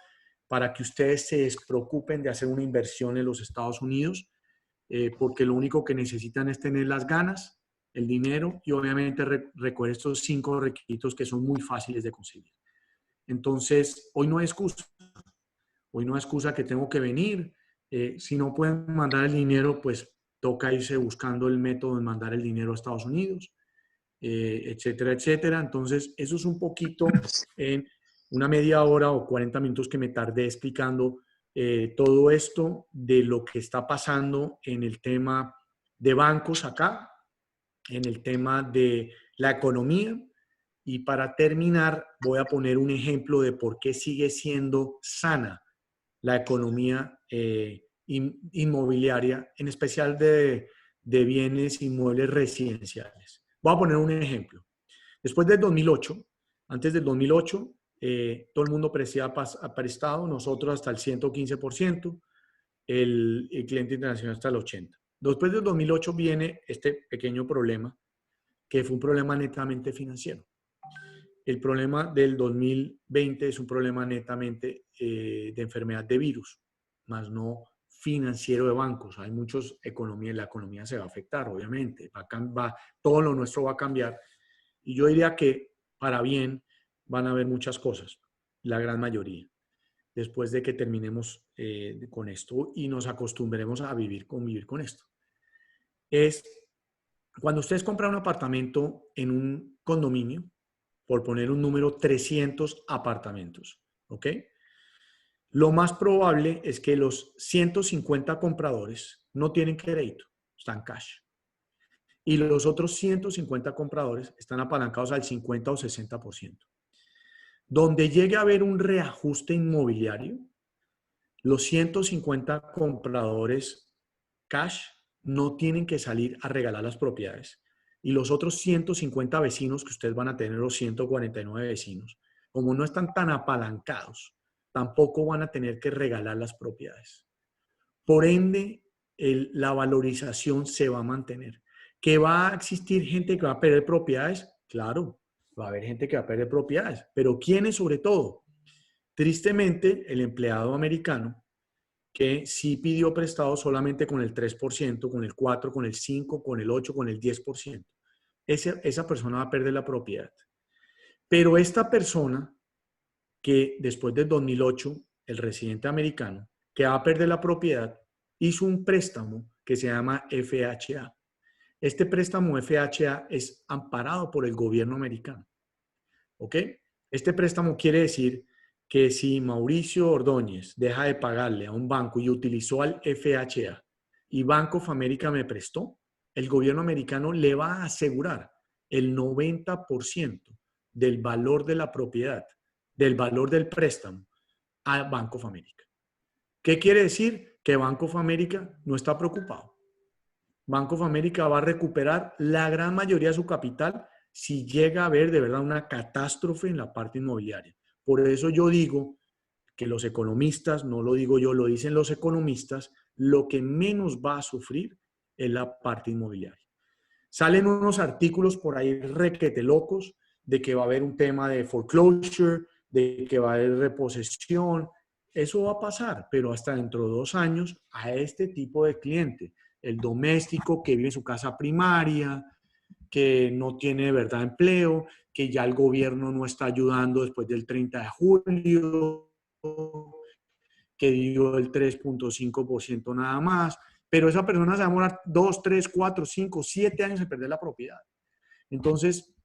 para que ustedes se despreocupen de hacer una inversión en los Estados Unidos, porque lo único que necesitan es tener las ganas, el dinero y obviamente recoger estos 5 requisitos que son muy fáciles de conseguir. Entonces, hoy no hay excusa. Hoy no hay excusa que tengo que venir. Si no pueden mandar el dinero, pues toca irse buscando el método de mandar el dinero a Estados Unidos, etcétera, etcétera. Entonces, eso es un poquito en una media hora o 40 minutos que me tardé explicando todo esto de lo que está pasando en el tema de bancos acá, en el tema de la economía. Y para terminar, voy a poner un ejemplo de por qué sigue siendo sana la economía inmobiliaria, en especial de bienes inmuebles residenciales. Voy a poner un ejemplo. Después del 2008, antes del 2008, todo el mundo ofrecía prestado, nosotros hasta el 115%, el cliente internacional hasta el 80%. Después del 2008 viene este pequeño problema, que fue un problema netamente financiero. El problema del 2020 es un problema netamente de enfermedad de virus, más no financiero de bancos. Hay muchos economías, la economía se va a afectar, obviamente. Todo lo nuestro va a cambiar. Y yo diría que para bien van a haber muchas cosas, la gran mayoría, después de que terminemos con esto y nos acostumbremos a convivir con esto. Es cuando ustedes compran un apartamento en un condominio, por poner un número, 300 apartamentos, ¿ok? Lo más probable es que los 150 compradores no tienen crédito, están cash. Y los otros 150 compradores están apalancados al 50 o 60%. Donde llegue a haber un reajuste inmobiliario, los 150 compradores cash no tienen que salir a regalar las propiedades. Y los otros 150 vecinos que ustedes van a tener, los 149 vecinos, como no están tan apalancados, tampoco van a tener que regalar las propiedades. Por ende, la valorización se va a mantener. ¿Que va a existir gente que va a perder propiedades? Claro, va a haber gente que va a perder propiedades. Pero ¿quiénes sobre todo? Tristemente, el empleado americano que sí pidió prestado solamente con el 3%, con el 4%, con el 5%, con el 8%, con el 10%. Esa persona va a perder la propiedad. Pero esta persona que después del 2008, el residente americano, que va a perder la propiedad, hizo un préstamo que se llama FHA. Este préstamo FHA es amparado por el gobierno americano. ¿Ok? Este préstamo quiere decir que si Mauricio Ordóñez deja de pagarle a un banco y utilizó al FHA y Bank of America me prestó, el gobierno americano le va a asegurar el 90% del valor de la propiedad, del valor del préstamo a Bank of America. ¿Qué quiere decir? Que Bank of America no está preocupado. Bank of America va a recuperar la gran mayoría de su capital si llega a haber de verdad una catástrofe en la parte inmobiliaria. Por eso yo digo que los economistas, no lo digo yo, lo dicen los economistas, lo que menos va a sufrir es la parte inmobiliaria. Salen unos artículos por ahí requete locos de que va a haber un tema de foreclosure, de que va a haber reposesión. Eso va a pasar, pero hasta dentro de 2 años a este tipo de cliente, el doméstico que vive en su casa primaria, que no tiene de verdad empleo, que ya el gobierno no está ayudando después del 30 de julio, que dio el 3.5% nada más, pero esa persona se va a demorar 2, 3, 4, 5, 7 años en perder la propiedad. Entonces,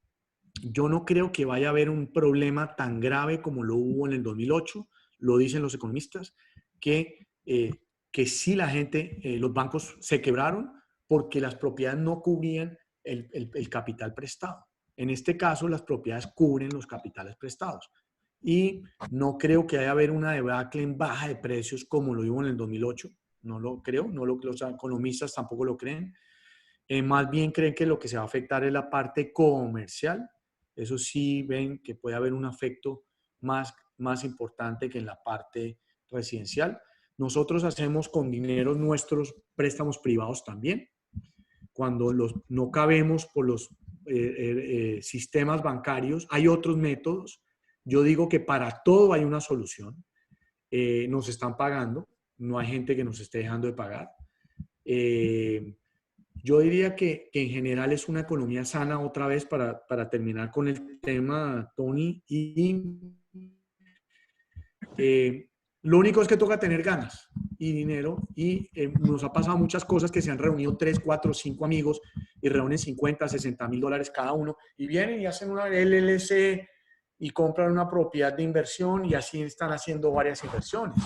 yo no creo que vaya a haber un problema tan grave como lo hubo en el 2008, lo dicen los economistas, que sí la gente, los bancos se quebraron porque las propiedades no cubrían el capital prestado. En este caso, las propiedades cubren los capitales prestados. Y no creo que haya haber una debacle en baja de precios como lo hubo en el 2008. No lo creo, los economistas tampoco lo creen. Más bien creen que lo que se va a afectar es la parte comercial. Eso sí ven que puede haber un efecto más importante que en la parte residencial. Nosotros hacemos con dinero nuestros préstamos privados también. Cuando no cabemos por los sistemas bancarios, hay otros métodos. Yo digo que para todo hay una solución. Nos están pagando, no hay gente que nos esté dejando de pagar. Yo diría que en general es una economía sana otra vez para terminar con el tema, Tony. Lo único es que toca tener ganas y dinero y nos ha pasado muchas cosas que se han reunido 3, 4, 5 amigos y reúnen 50, 60 mil dólares cada uno y vienen y hacen una LLC y compran una propiedad de inversión y así están haciendo varias inversiones.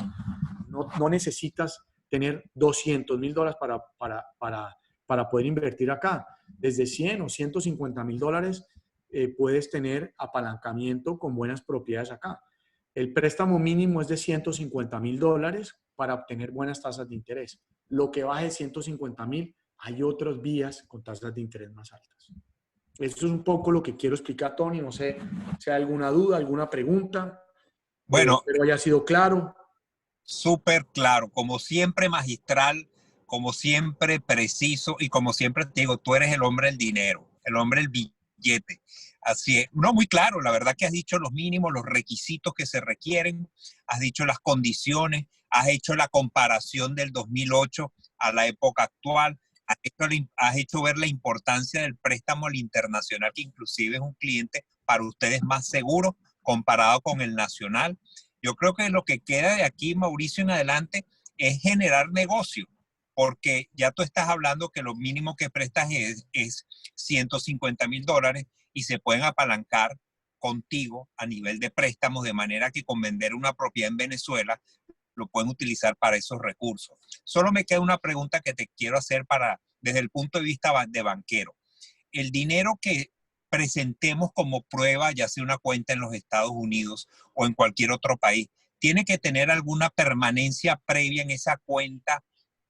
No necesitas tener 200 mil dólares para poder invertir acá. Desde 100 o 150 mil dólares puedes tener apalancamiento con buenas propiedades acá. El préstamo mínimo es de 150 mil dólares para obtener buenas tasas de interés. Lo que baje de 150 mil, hay otras vías con tasas de interés más altas. Esto es un poco lo que quiero explicar, Tony. No sé si hay alguna duda, alguna pregunta. Bueno, espero haya sido claro. Súper claro, como siempre magistral, como siempre preciso y como siempre te digo, tú eres el hombre del dinero, el hombre del billete. Así es, no, muy claro, la verdad que has dicho los mínimos, los requisitos que se requieren, has dicho las condiciones, has hecho la comparación del 2008 a la época actual, has hecho ver la importancia del préstamo al internacional, que inclusive es un cliente para ustedes más seguro comparado con el nacional. Yo creo que lo que queda de aquí, Mauricio, en adelante es generar negocio, porque ya tú estás hablando que lo mínimo que prestas es 150 mil dólares y se pueden apalancar contigo a nivel de préstamos, de manera que con vender una propiedad en Venezuela lo pueden utilizar para esos recursos. Solo me queda una pregunta que te quiero hacer desde el punto de vista de banquero. El dinero que presentemos como prueba, ya sea una cuenta en los Estados Unidos o en cualquier otro país, ¿tiene que tener alguna permanencia previa en esa cuenta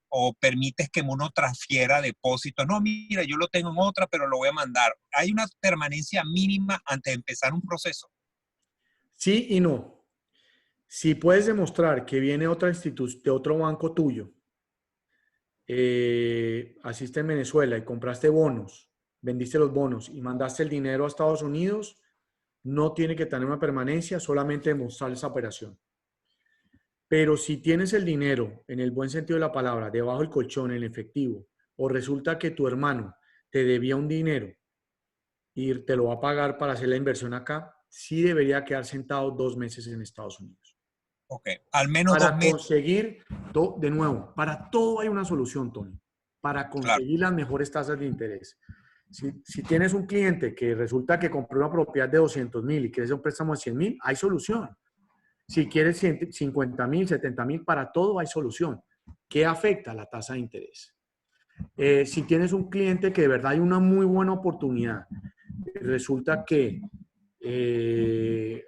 o permites que uno transfiera depósitos? No, mira, yo lo tengo en otra, pero lo voy a mandar. ¿Hay una permanencia mínima antes de empezar un proceso? Sí y no. Si puedes demostrar que viene otra institución de otro banco tuyo, asiste en Venezuela y compraste bonos, vendiste los bonos y mandaste el dinero a Estados Unidos, no tiene que tener una permanencia, solamente demostrar esa operación. Pero si tienes el dinero, en el buen sentido de la palabra, debajo del colchón, en efectivo, o resulta que tu hermano te debía un dinero y te lo va a pagar para hacer la inversión acá, sí debería quedar sentado 2 meses en Estados Unidos. Ok, al menos 2 Para meses. conseguir, de nuevo, para todo hay una solución, Tony. Para conseguir las mejores tasas de interés. Si tienes un cliente que resulta que compró una propiedad de 200,000 y quieres un préstamo de 100,000, hay solución. Si quieres 50,000, 70,000, para todo hay solución. ¿Qué afecta? La tasa de interés. Si tienes un cliente que de verdad hay una muy buena oportunidad, resulta que le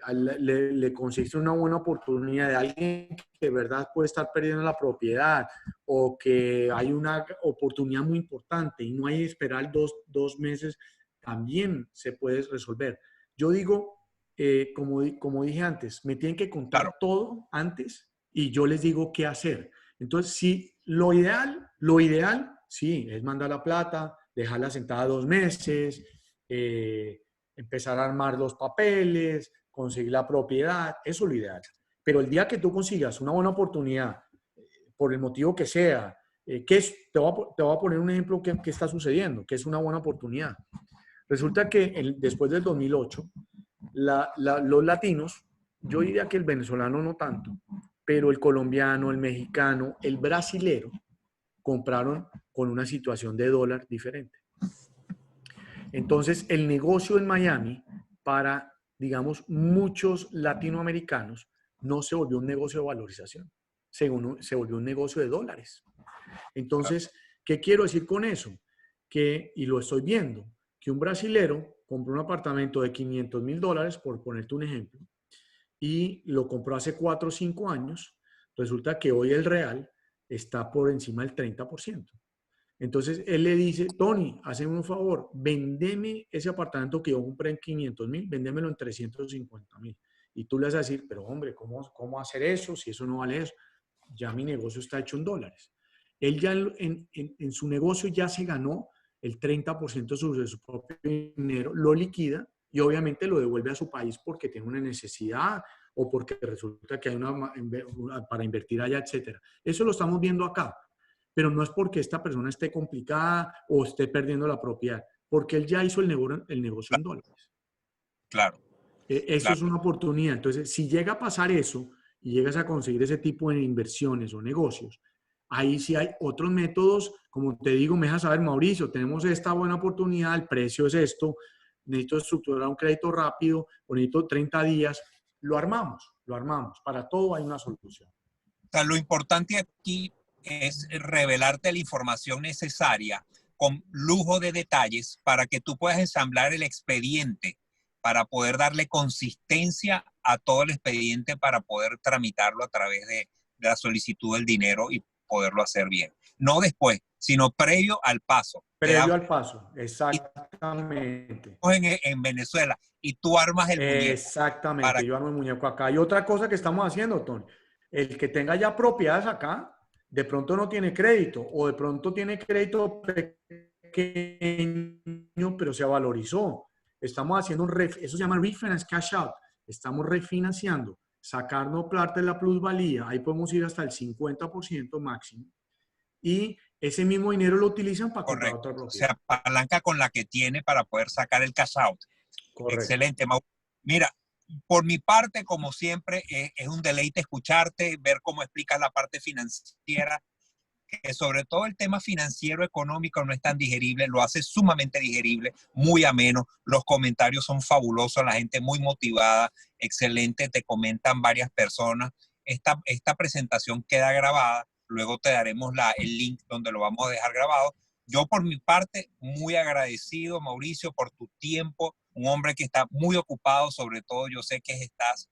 conseguiste una buena oportunidad de alguien que de verdad puede estar perdiendo la propiedad o que hay una oportunidad muy importante y no hay que esperar dos meses, también se puede resolver. Yo digo, como dije antes, me tienen que contar todo antes y yo les digo qué hacer. Entonces, sí, lo ideal, sí, es mandar la plata, dejarla sentada 2 meses, empezar a armar los papeles, conseguir la propiedad, eso es lo ideal. Pero el día que tú consigas una buena oportunidad, por el motivo que sea, te voy a poner un ejemplo que está sucediendo, que es una buena oportunidad. Resulta que después del 2008, los latinos, yo diría que el venezolano no tanto, pero el colombiano, el mexicano, el brasilero, compraron con una situación de dólar diferente. Entonces, el negocio en Miami para, digamos, muchos latinoamericanos no se volvió un negocio de valorización, se volvió un negocio de dólares. Entonces, ¿qué quiero decir con eso? Y lo estoy viendo, que un brasilero compró un apartamento de $500,000, por ponerte un ejemplo, y lo compró hace 4 o 5 años, resulta que hoy el real está por encima del 30%. Entonces él le dice, Tony, hazme un favor, vendeme ese apartamento que yo compré en 500,000, vendémelo en 350,000. Y tú le vas a decir, pero hombre, ¿cómo hacer eso si eso no vale eso? Ya mi negocio está hecho en dólares. Él ya en su negocio ya se ganó el 30% sobre su propio dinero, lo liquida y obviamente lo devuelve a su país porque tiene una necesidad o porque resulta que hay para invertir allá, etcétera. Eso lo estamos viendo acá. Pero no es porque esta persona esté complicada o esté perdiendo la propiedad, porque él ya hizo el negocio en dólares. Claro. Eso es una oportunidad. Entonces, si llega a pasar eso y llegas a conseguir ese tipo de inversiones o negocios, ahí sí hay otros métodos, como te digo, me dejas saber, Mauricio, tenemos esta buena oportunidad, el precio es esto, necesito estructurar un crédito rápido, o necesito 30 días, lo armamos, para todo hay una solución. O sea, lo importante aquí es revelarte la información necesaria con lujo de detalles para que tú puedas ensamblar el expediente, para poder darle consistencia a todo el expediente, para poder tramitarlo a través de la solicitud del dinero y poderlo hacer bien. No después, sino previo al paso. Previo al paso, exactamente. En Venezuela y tú armas el muñeco. Exactamente, yo armo el muñeco acá. Y otra cosa que estamos haciendo, Tony, el que tenga ya propiedades acá, de pronto no tiene crédito o de pronto tiene crédito pequeño, pero se valorizó. Estamos haciendo eso se llama refinance cash out. Estamos refinanciando, sacarnos plata de la plusvalía. Ahí podemos ir hasta el 50% máximo. Y ese mismo dinero lo utilizan para comprar otra propiedad. Se apalanca con la que tiene para poder sacar el cash out. Correcto. Excelente, Mau. Mira, por mi parte, como siempre, es un deleite escucharte, ver cómo explicas la parte financiera, que sobre todo el tema financiero económico no es tan digerible, lo hace sumamente digerible, muy ameno, los comentarios son fabulosos, la gente muy motivada, excelente, te comentan varias personas, esta presentación queda grabada. Luego te daremos el link donde lo vamos a dejar grabado. Yo por mi parte, muy agradecido, Mauricio, por tu tiempo. Un hombre que está muy ocupado, sobre todo yo sé que estás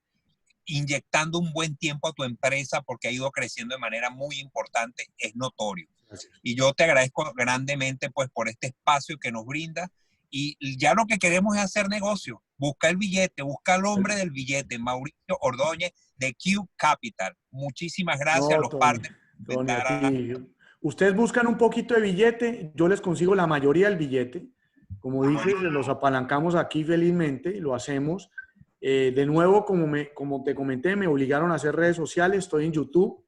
inyectando un buen tiempo a tu empresa porque ha ido creciendo de manera muy importante, es notorio. Gracias. Y yo te agradezco grandemente pues por este espacio que nos brinda, y ya lo que queremos es hacer negocio. Busca el billete, busca al hombre del billete, Mauricio Ordóñez de Q Capital. Muchísimas gracias a No, los Tony, partners. Tony, a ti. Ustedes buscan un poquito de billete, yo les consigo la mayoría del billete. Como dices, los apalancamos aquí felizmente y lo hacemos. De nuevo, como te comenté, me obligaron a hacer redes sociales. Estoy en YouTube,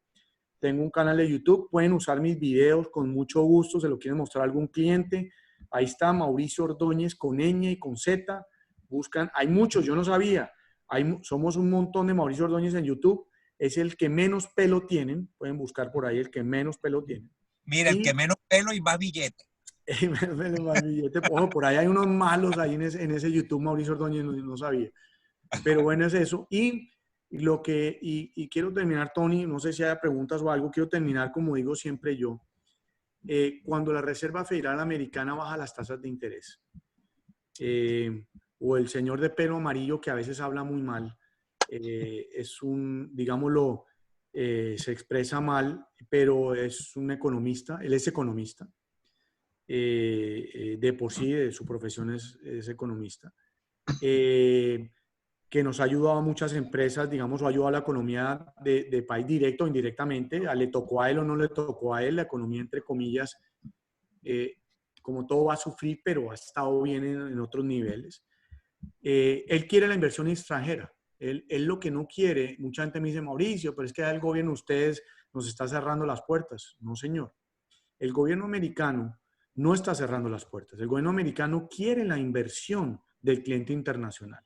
tengo un canal de YouTube. Pueden usar mis videos con mucho gusto, se lo quieren mostrar a algún cliente. Ahí está Mauricio Ordóñez con ñ y con Z. Buscan, hay muchos, yo no sabía. Somos un montón de Mauricio Ordóñez en YouTube. Es el que menos pelo tienen. Pueden buscar por ahí el que menos pelo tienen. Mira, el que menos pelo y más billete. Ojo, por ahí hay unos malos ahí en ese YouTube, Mauricio Ordóñez, no sabía. Pero bueno, es eso. Y quiero terminar, Tony, no sé si hay preguntas o algo, quiero terminar como digo siempre yo. Cuando la Reserva Federal Americana baja las tasas de interés, o el señor de pelo amarillo que a veces habla muy mal, es digámoslo, se expresa mal, pero es un economista, él es economista. De por sí, de su profesión es economista, que nos ha ayudado a muchas empresas, digamos, o ha ayudado a la economía de país directo o indirectamente. Le tocó a él o no le tocó a él, la economía, entre comillas, como todo va a sufrir, pero ha estado bien en otros niveles. Él quiere la inversión extranjera. Él lo que no quiere, mucha gente me dice, Mauricio, pero es que el gobierno, ustedes nos está cerrando las puertas. No, señor. El gobierno americano no está cerrando las puertas. El gobierno americano quiere la inversión del cliente internacional.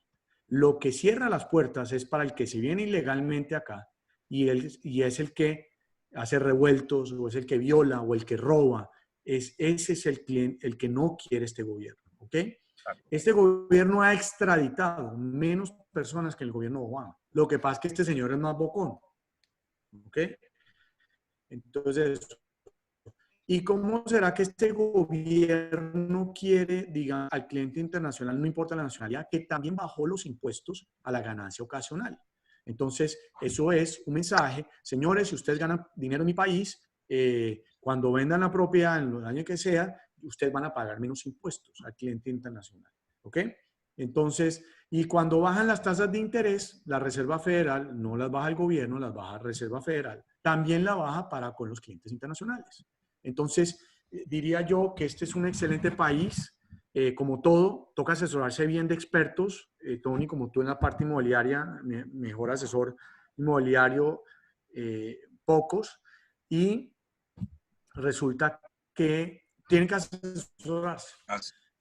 Lo que cierra las puertas es para el que se viene ilegalmente acá y es el que hace revueltos, o es el que viola, o el que roba. Ese es el cliente, el que no quiere este gobierno. ¿Ok? Este gobierno ha extraditado menos personas que el gobierno de Obama. Lo que pasa es que este señor es más bocón. ¿Ok? Entonces, ¿y cómo será que este gobierno quiere, diga, al cliente internacional, no importa la nacionalidad, que también bajó los impuestos a la ganancia ocasional? Entonces, eso es un mensaje. Señores, si ustedes ganan dinero en mi país, cuando vendan la propiedad en los años que sea, ustedes van a pagar menos impuestos al cliente internacional. ¿Ok? Entonces, y cuando bajan las tasas de interés, la Reserva Federal, no las baja el gobierno, las baja la Reserva Federal, también la baja para con los clientes internacionales. Entonces, diría yo que este es un excelente país. Como todo, toca asesorarse bien de expertos. Tony, como tú en la parte inmobiliaria, mejor asesor inmobiliario, pocos. Y resulta que tienen que asesorarse.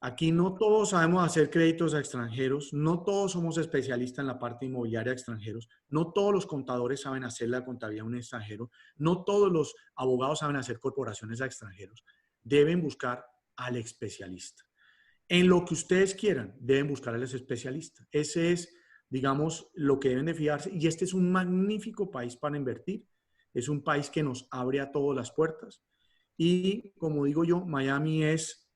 Aquí no todos sabemos hacer créditos a extranjeros, no todos somos especialistas en la parte inmobiliaria a extranjeros, no todos los contadores saben hacer la contabilidad a un extranjero, no todos los abogados saben hacer corporaciones a extranjeros. Deben buscar al especialista. En lo que ustedes quieran, deben buscar al especialista. Ese es, digamos, lo que deben de fijarse. Y este es un magnífico país para invertir. Es un país que nos abre a todas las puertas. Y como digo yo, Miami es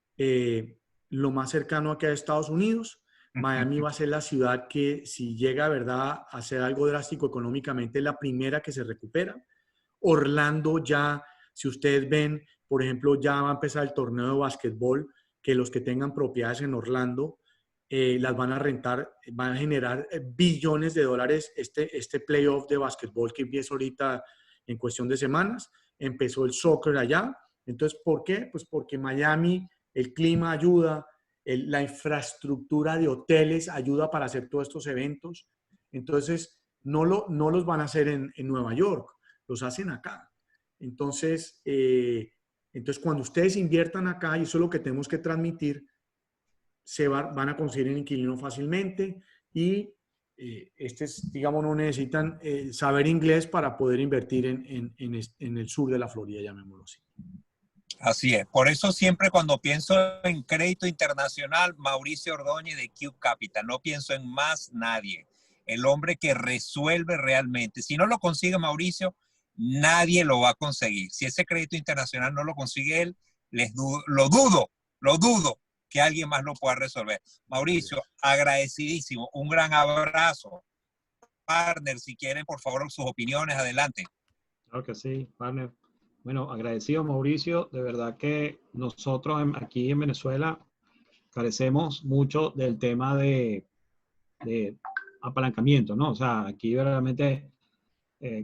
lo más cercano aquí a Estados Unidos. Miami va a ser la ciudad que, si llega a verdad a hacer algo drástico económicamente, es la primera que se recupera. Orlando ya, si ustedes ven, por ejemplo, ya va a empezar el torneo de básquetbol, que los que tengan propiedades en Orlando las van a rentar, van a generar billones de dólares. Este playoff de básquetbol que empieza ahorita en cuestión de semanas, empezó el soccer allá. Entonces, ¿por qué? Pues porque Miami, el clima ayuda, la infraestructura de hoteles ayuda para hacer todos estos eventos. Entonces, no los van a hacer en Nueva York, los hacen acá. Entonces, cuando ustedes inviertan acá, y eso es lo que tenemos que transmitir, van a conseguir un inquilino fácilmente y digamos, no necesitan saber inglés para poder invertir en el sur de la Florida, llamémoslo así. Así es. Por eso siempre cuando pienso en crédito internacional, Mauricio Ordóñez de Q Capital, no pienso en más nadie. el hombre que resuelve realmente. Si no lo consigue Mauricio, nadie lo va a conseguir. Si ese crédito internacional no lo consigue él, lo dudo que alguien más lo pueda resolver. Mauricio, agradecidísimo, un gran abrazo. Partner, si quieren, por favor, sus opiniones, adelante. Claro que sí, partner. Bueno, agradecido, Mauricio. De verdad que nosotros aquí en Venezuela carecemos mucho del tema de apalancamiento, ¿no? O sea, aquí realmente,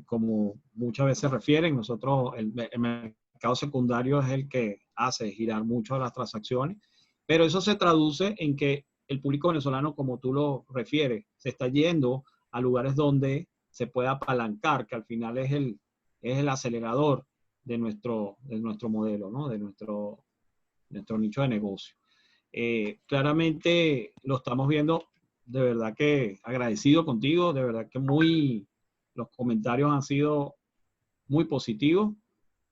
como muchas veces refieren, nosotros, el mercado secundario es el que hace girar mucho las transacciones, pero eso se traduce en que el público venezolano, como tú lo refieres, se está yendo a lugares donde se puede apalancar, que al final es el acelerador de nuestro modelo, ¿no? De nuestro nicho de negocio. Claramente lo estamos viendo, de verdad que agradecido contigo, de verdad que los comentarios han sido muy positivos,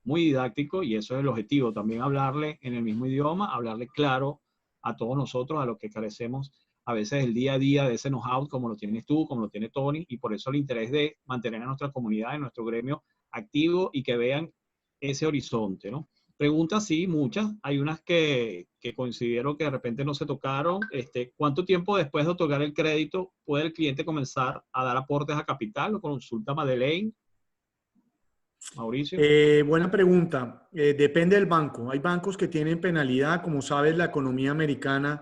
muy didácticos, y eso es el objetivo, también hablarle en el mismo idioma, hablarle claro a todos nosotros, a los que carecemos a veces el día a día de ese know-how, como lo tienes tú, como lo tiene Tony, y por eso el interés de mantener a nuestra comunidad, en nuestro gremio activo y que vean ese horizonte, ¿no? Preguntas, sí, muchas. Hay unas que considero que de repente no se tocaron. ¿Cuánto tiempo después de otorgar el crédito puede el cliente comenzar a dar aportes a capital? ¿Lo consulta Madeleine? Mauricio. Buena pregunta. Depende del banco. Hay bancos que tienen penalidad. Como sabes, la economía americana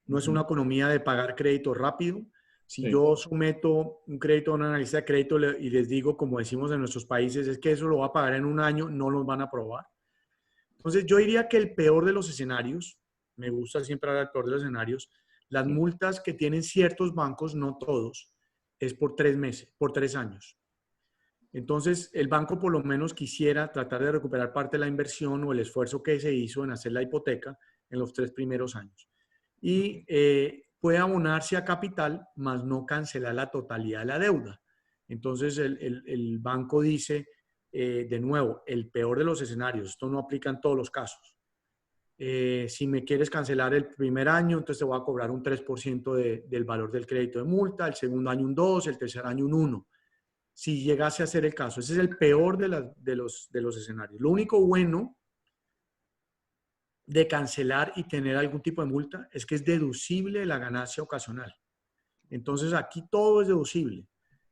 no es una economía de pagar crédito rápido. Si yo someto un crédito a un analista de crédito y les digo, como decimos en nuestros países, es que eso lo va a pagar en un año, no los van a aprobar. Entonces, yo diría que el peor de los escenarios, me gusta siempre hablar del peor de los escenarios, las multas que tienen ciertos bancos, no todos, es por 3 meses, por 3 años. Entonces, el banco por lo menos quisiera tratar de recuperar parte de la inversión o el esfuerzo que se hizo en hacer la hipoteca en los 3 primeros años. Y puede abonarse a capital, más no cancelar la totalidad de la deuda. Entonces, el banco dice, de nuevo, el peor de los escenarios, esto no aplica en todos los casos. Si me quieres cancelar el primer año, entonces te voy a cobrar un 3% del valor del crédito de multa, el segundo año un 2%, el tercer año un 1%. Si llegase a ser el caso. Ese es el peor de los escenarios. Lo único bueno de cancelar y tener algún tipo de multa es que es deducible la ganancia ocasional. Entonces, aquí todo es deducible.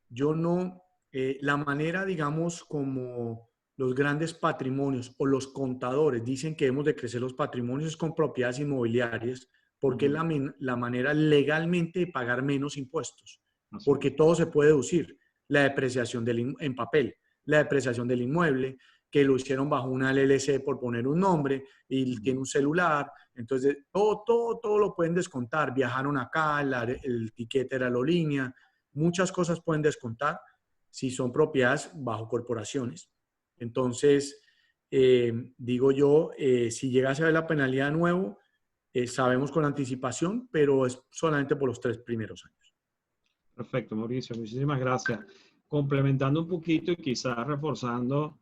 Yo no, la manera, digamos, como los grandes patrimonios o los contadores dicen que debemos de crecer los patrimonios es con propiedades inmobiliarias, porque es la manera legalmente de pagar menos impuestos, porque todo se puede deducir. La depreciación en papel, la depreciación del inmueble, que lo hicieron bajo una LLC por poner un nombre y tiene un celular. Entonces, todo lo pueden descontar. Viajaron acá, el tiquete era la aerolínea. Muchas cosas pueden descontar si son propiedades bajo corporaciones. Entonces, digo yo, si llegase a ver la penalidad de nuevo, sabemos con anticipación, pero es solamente por los 3 primeros años. Perfecto, Mauricio, muchísimas gracias. Complementando un poquito y quizás reforzando,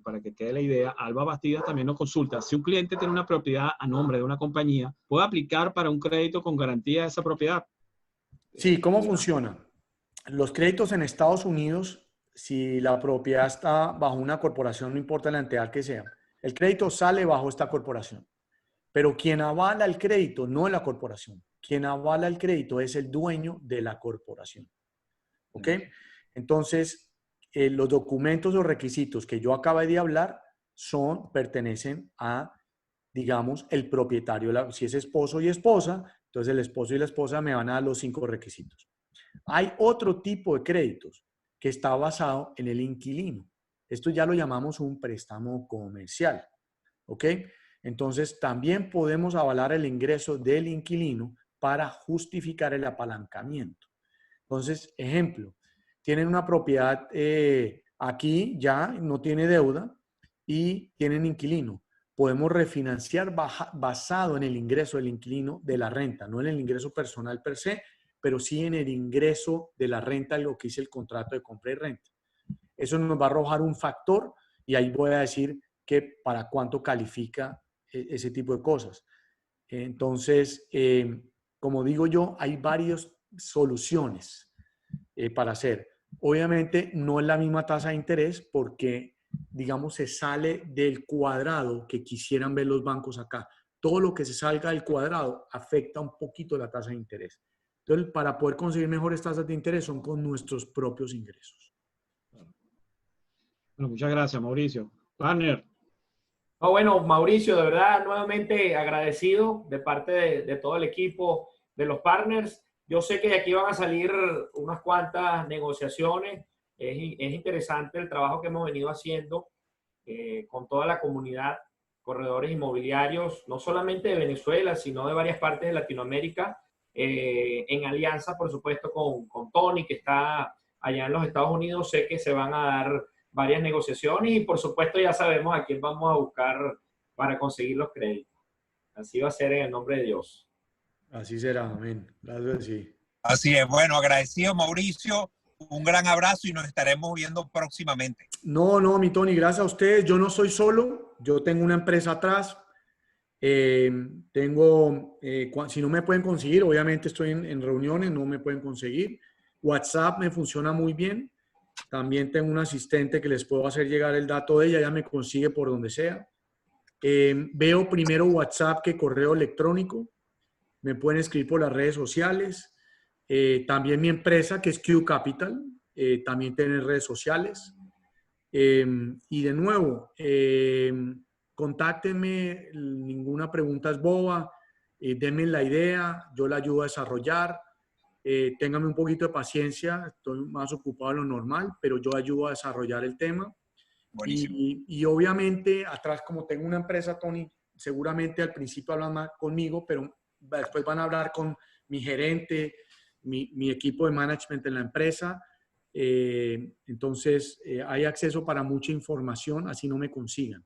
para que quede la idea, Alba Bastidas también nos consulta. Si un cliente tiene una propiedad a nombre de una compañía, ¿puede aplicar para un crédito con garantía de esa propiedad? Sí, ¿cómo funciona? Los créditos en Estados Unidos, si la propiedad está bajo una corporación, no importa la entidad que sea, el crédito sale bajo esta corporación. Pero quien avala el crédito no es la corporación. Quien avala el crédito es el dueño de la corporación. ¿Ok? Entonces, los documentos o requisitos que yo acabé de hablar pertenecen a, digamos, el propietario. Si es esposo y esposa, entonces el esposo y la esposa me van a dar los 5 requisitos. Hay otro tipo de créditos que está basado en el inquilino. Esto ya lo llamamos un préstamo comercial. ¿Ok? Entonces, también podemos avalar el ingreso del inquilino para justificar el apalancamiento. Entonces, ejemplo, tienen una propiedad aquí, ya no tiene deuda y tienen inquilino. Podemos refinanciar basado en el ingreso del inquilino de la renta, no en el ingreso personal per se, pero sí en el ingreso de la renta, lo que dice el contrato de compra y renta. Eso nos va a arrojar un factor y ahí voy a decir que para cuánto califica ese tipo de cosas. Entonces, como digo yo, hay varias soluciones. para hacer. Obviamente no es la misma tasa de interés porque, digamos, se sale del cuadrado que quisieran ver los bancos acá. Todo lo que se salga del cuadrado afecta un poquito la tasa de interés. Entonces, para poder conseguir mejores tasas de interés son con nuestros propios ingresos. Bueno, muchas gracias, Mauricio. Partner. No, bueno, Mauricio, de verdad, nuevamente agradecido de parte de todo el equipo de los partners. Yo sé que de aquí van a salir unas cuantas negociaciones. Es interesante el trabajo que hemos venido haciendo con toda la comunidad, corredores inmobiliarios, no solamente de Venezuela, sino de varias partes de Latinoamérica, en alianza, por supuesto, con Tony, que está allá en los Estados Unidos. Sé que se van a dar varias negociaciones y, por supuesto, ya sabemos a quién vamos a buscar para conseguir los créditos. Así va a ser en el nombre de Dios. Así será, amén. Gracias, sí. Así es, bueno, agradecido, Mauricio, un gran abrazo y nos estaremos viendo próximamente. No, mi Tony, gracias a ustedes. Yo no soy solo, yo tengo una empresa atrás. Si no me pueden conseguir, obviamente estoy en reuniones, no me pueden conseguir. WhatsApp me funciona muy bien. También tengo un asistente que les puedo hacer llegar el dato de ella, ya me consigue por donde sea. Veo primero WhatsApp que correo electrónico. Me pueden escribir por las redes sociales. También mi empresa, que es Q Capital, también tiene redes sociales. Y de nuevo, contáctenme, ninguna pregunta es boba, denme la idea, yo la ayudo a desarrollar. Ténganme un poquito de paciencia, estoy más ocupado de lo normal, pero yo ayudo a desarrollar el tema. Y obviamente, atrás, como tengo una empresa, Tony, seguramente al principio hablan más conmigo, pero después van a hablar con mi gerente, mi equipo de management en la empresa. Entonces, hay acceso para mucha información, así no me consigan.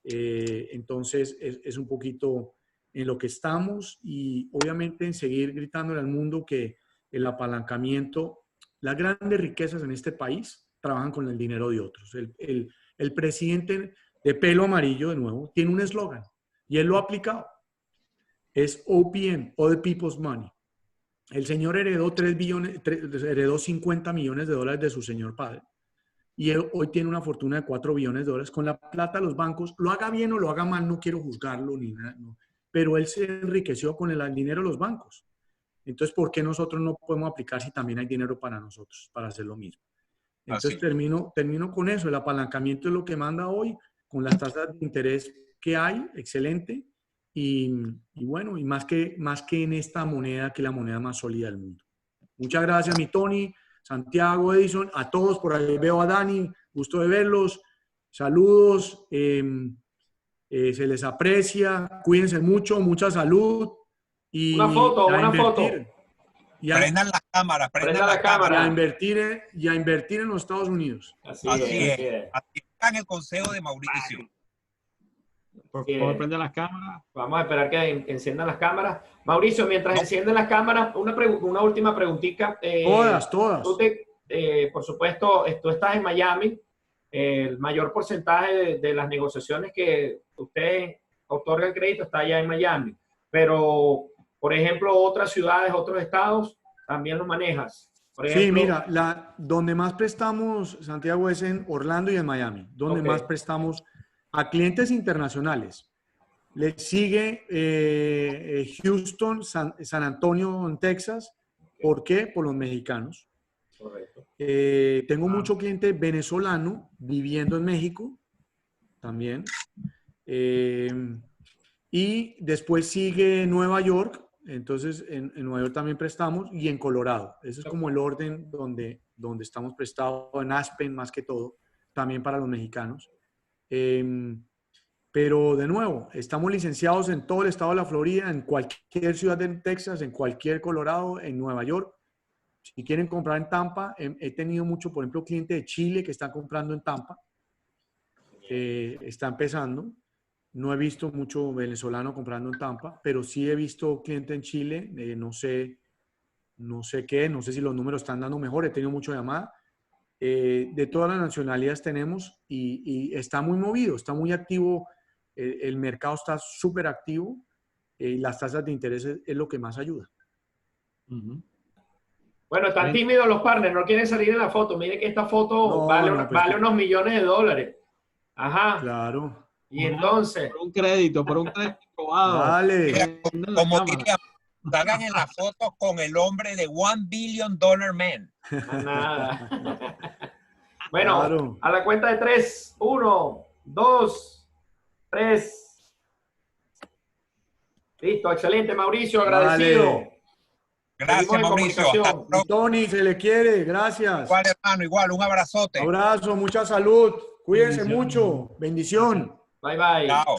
Entonces, es un poquito en lo que estamos y obviamente en seguir gritándole al mundo que el apalancamiento, las grandes riquezas en este país trabajan con el dinero de otros. El presidente de pelo amarillo, de nuevo, tiene un eslogan y él lo ha aplicado. Es OPM, Other People's Money. El señor heredó 50 millones de dólares de su señor padre. Y él hoy tiene una fortuna de 4 billones de dólares con la plata de los bancos. Lo haga bien o lo haga mal, no quiero juzgarlo ni nada. No. Pero él se enriqueció con el dinero de los bancos. Entonces, ¿por qué nosotros no podemos aplicar si también hay dinero para nosotros, para hacer lo mismo? Entonces, termino con eso. El apalancamiento es lo que manda hoy, con las tasas de interés que hay, excelente. Y bueno, y más que en esta moneda, que es la moneda más sólida del mundo. Muchas gracias, mi Tony, Santiago, Edison, a todos. Por ahí veo a Dani, gusto de verlos. Saludos, se les aprecia, cuídense mucho, mucha salud. Y una foto. Prendan la cámara, prendan la cámara. Y a invertir en los Estados Unidos. Así es. Así está en el consejo de Mauricio. Por favor, prendan las cámaras. Vamos a esperar que enciendan las cámaras. Mauricio, mientras encienden las cámaras, una última preguntita. Todas. Por supuesto, tú estás en Miami. El mayor porcentaje de las negociaciones que usted otorga el crédito está allá en Miami. Pero, por ejemplo, otras ciudades, otros estados, también lo manejas. Por ejemplo, sí, mira, donde más prestamos, Santiago, es en Orlando y en Miami. Donde más prestamos a clientes internacionales. Le sigue Houston, San Antonio en Texas. ¿Por qué? Por los mexicanos. Correcto. Tengo mucho cliente venezolano viviendo en México también. Y después sigue Nueva York. Entonces, en Nueva York también prestamos y en Colorado. Ese es como el orden donde estamos prestados, en Aspen más que todo, también para los mexicanos. Pero de nuevo, estamos licenciados en todo el estado de la Florida, en cualquier ciudad de Texas, en cualquier Colorado, en Nueva York. Si quieren comprar en Tampa, he tenido mucho, por ejemplo, cliente de Chile que están comprando en Tampa. Está empezando. No he visto mucho venezolano comprando en Tampa, pero sí he visto cliente en Chile. No sé si los números están dando mejor. He tenido mucha llamada. De todas las nacionalidades tenemos y está muy movido, está muy activo. El mercado está súper activo y las tasas de interés es lo que más ayuda. Bueno, están tímidos los partners, no quieren salir en la foto. Mire que esta foto No, vale, no, pues vale que- unos millones de dólares. Ajá. Claro. Y entonces, Por un crédito probado. Dale. Mira, Prenda la como cámara. diría, salgan en la foto con el hombre de $1 billion man. más nada. Bueno, Claro. a la cuenta de 3, 1, 2, 3. Listo, excelente, Mauricio, agradecido. Dale. Gracias, Seguimos en Mauricio. comunicación. Hasta pronto. Tony, se le quiere. Gracias. Igual, hermano, igual. Un abrazote. Abrazo, mucha salud. Cuídense Bendiciones. mucho. Bendición. Bye, bye. Chao.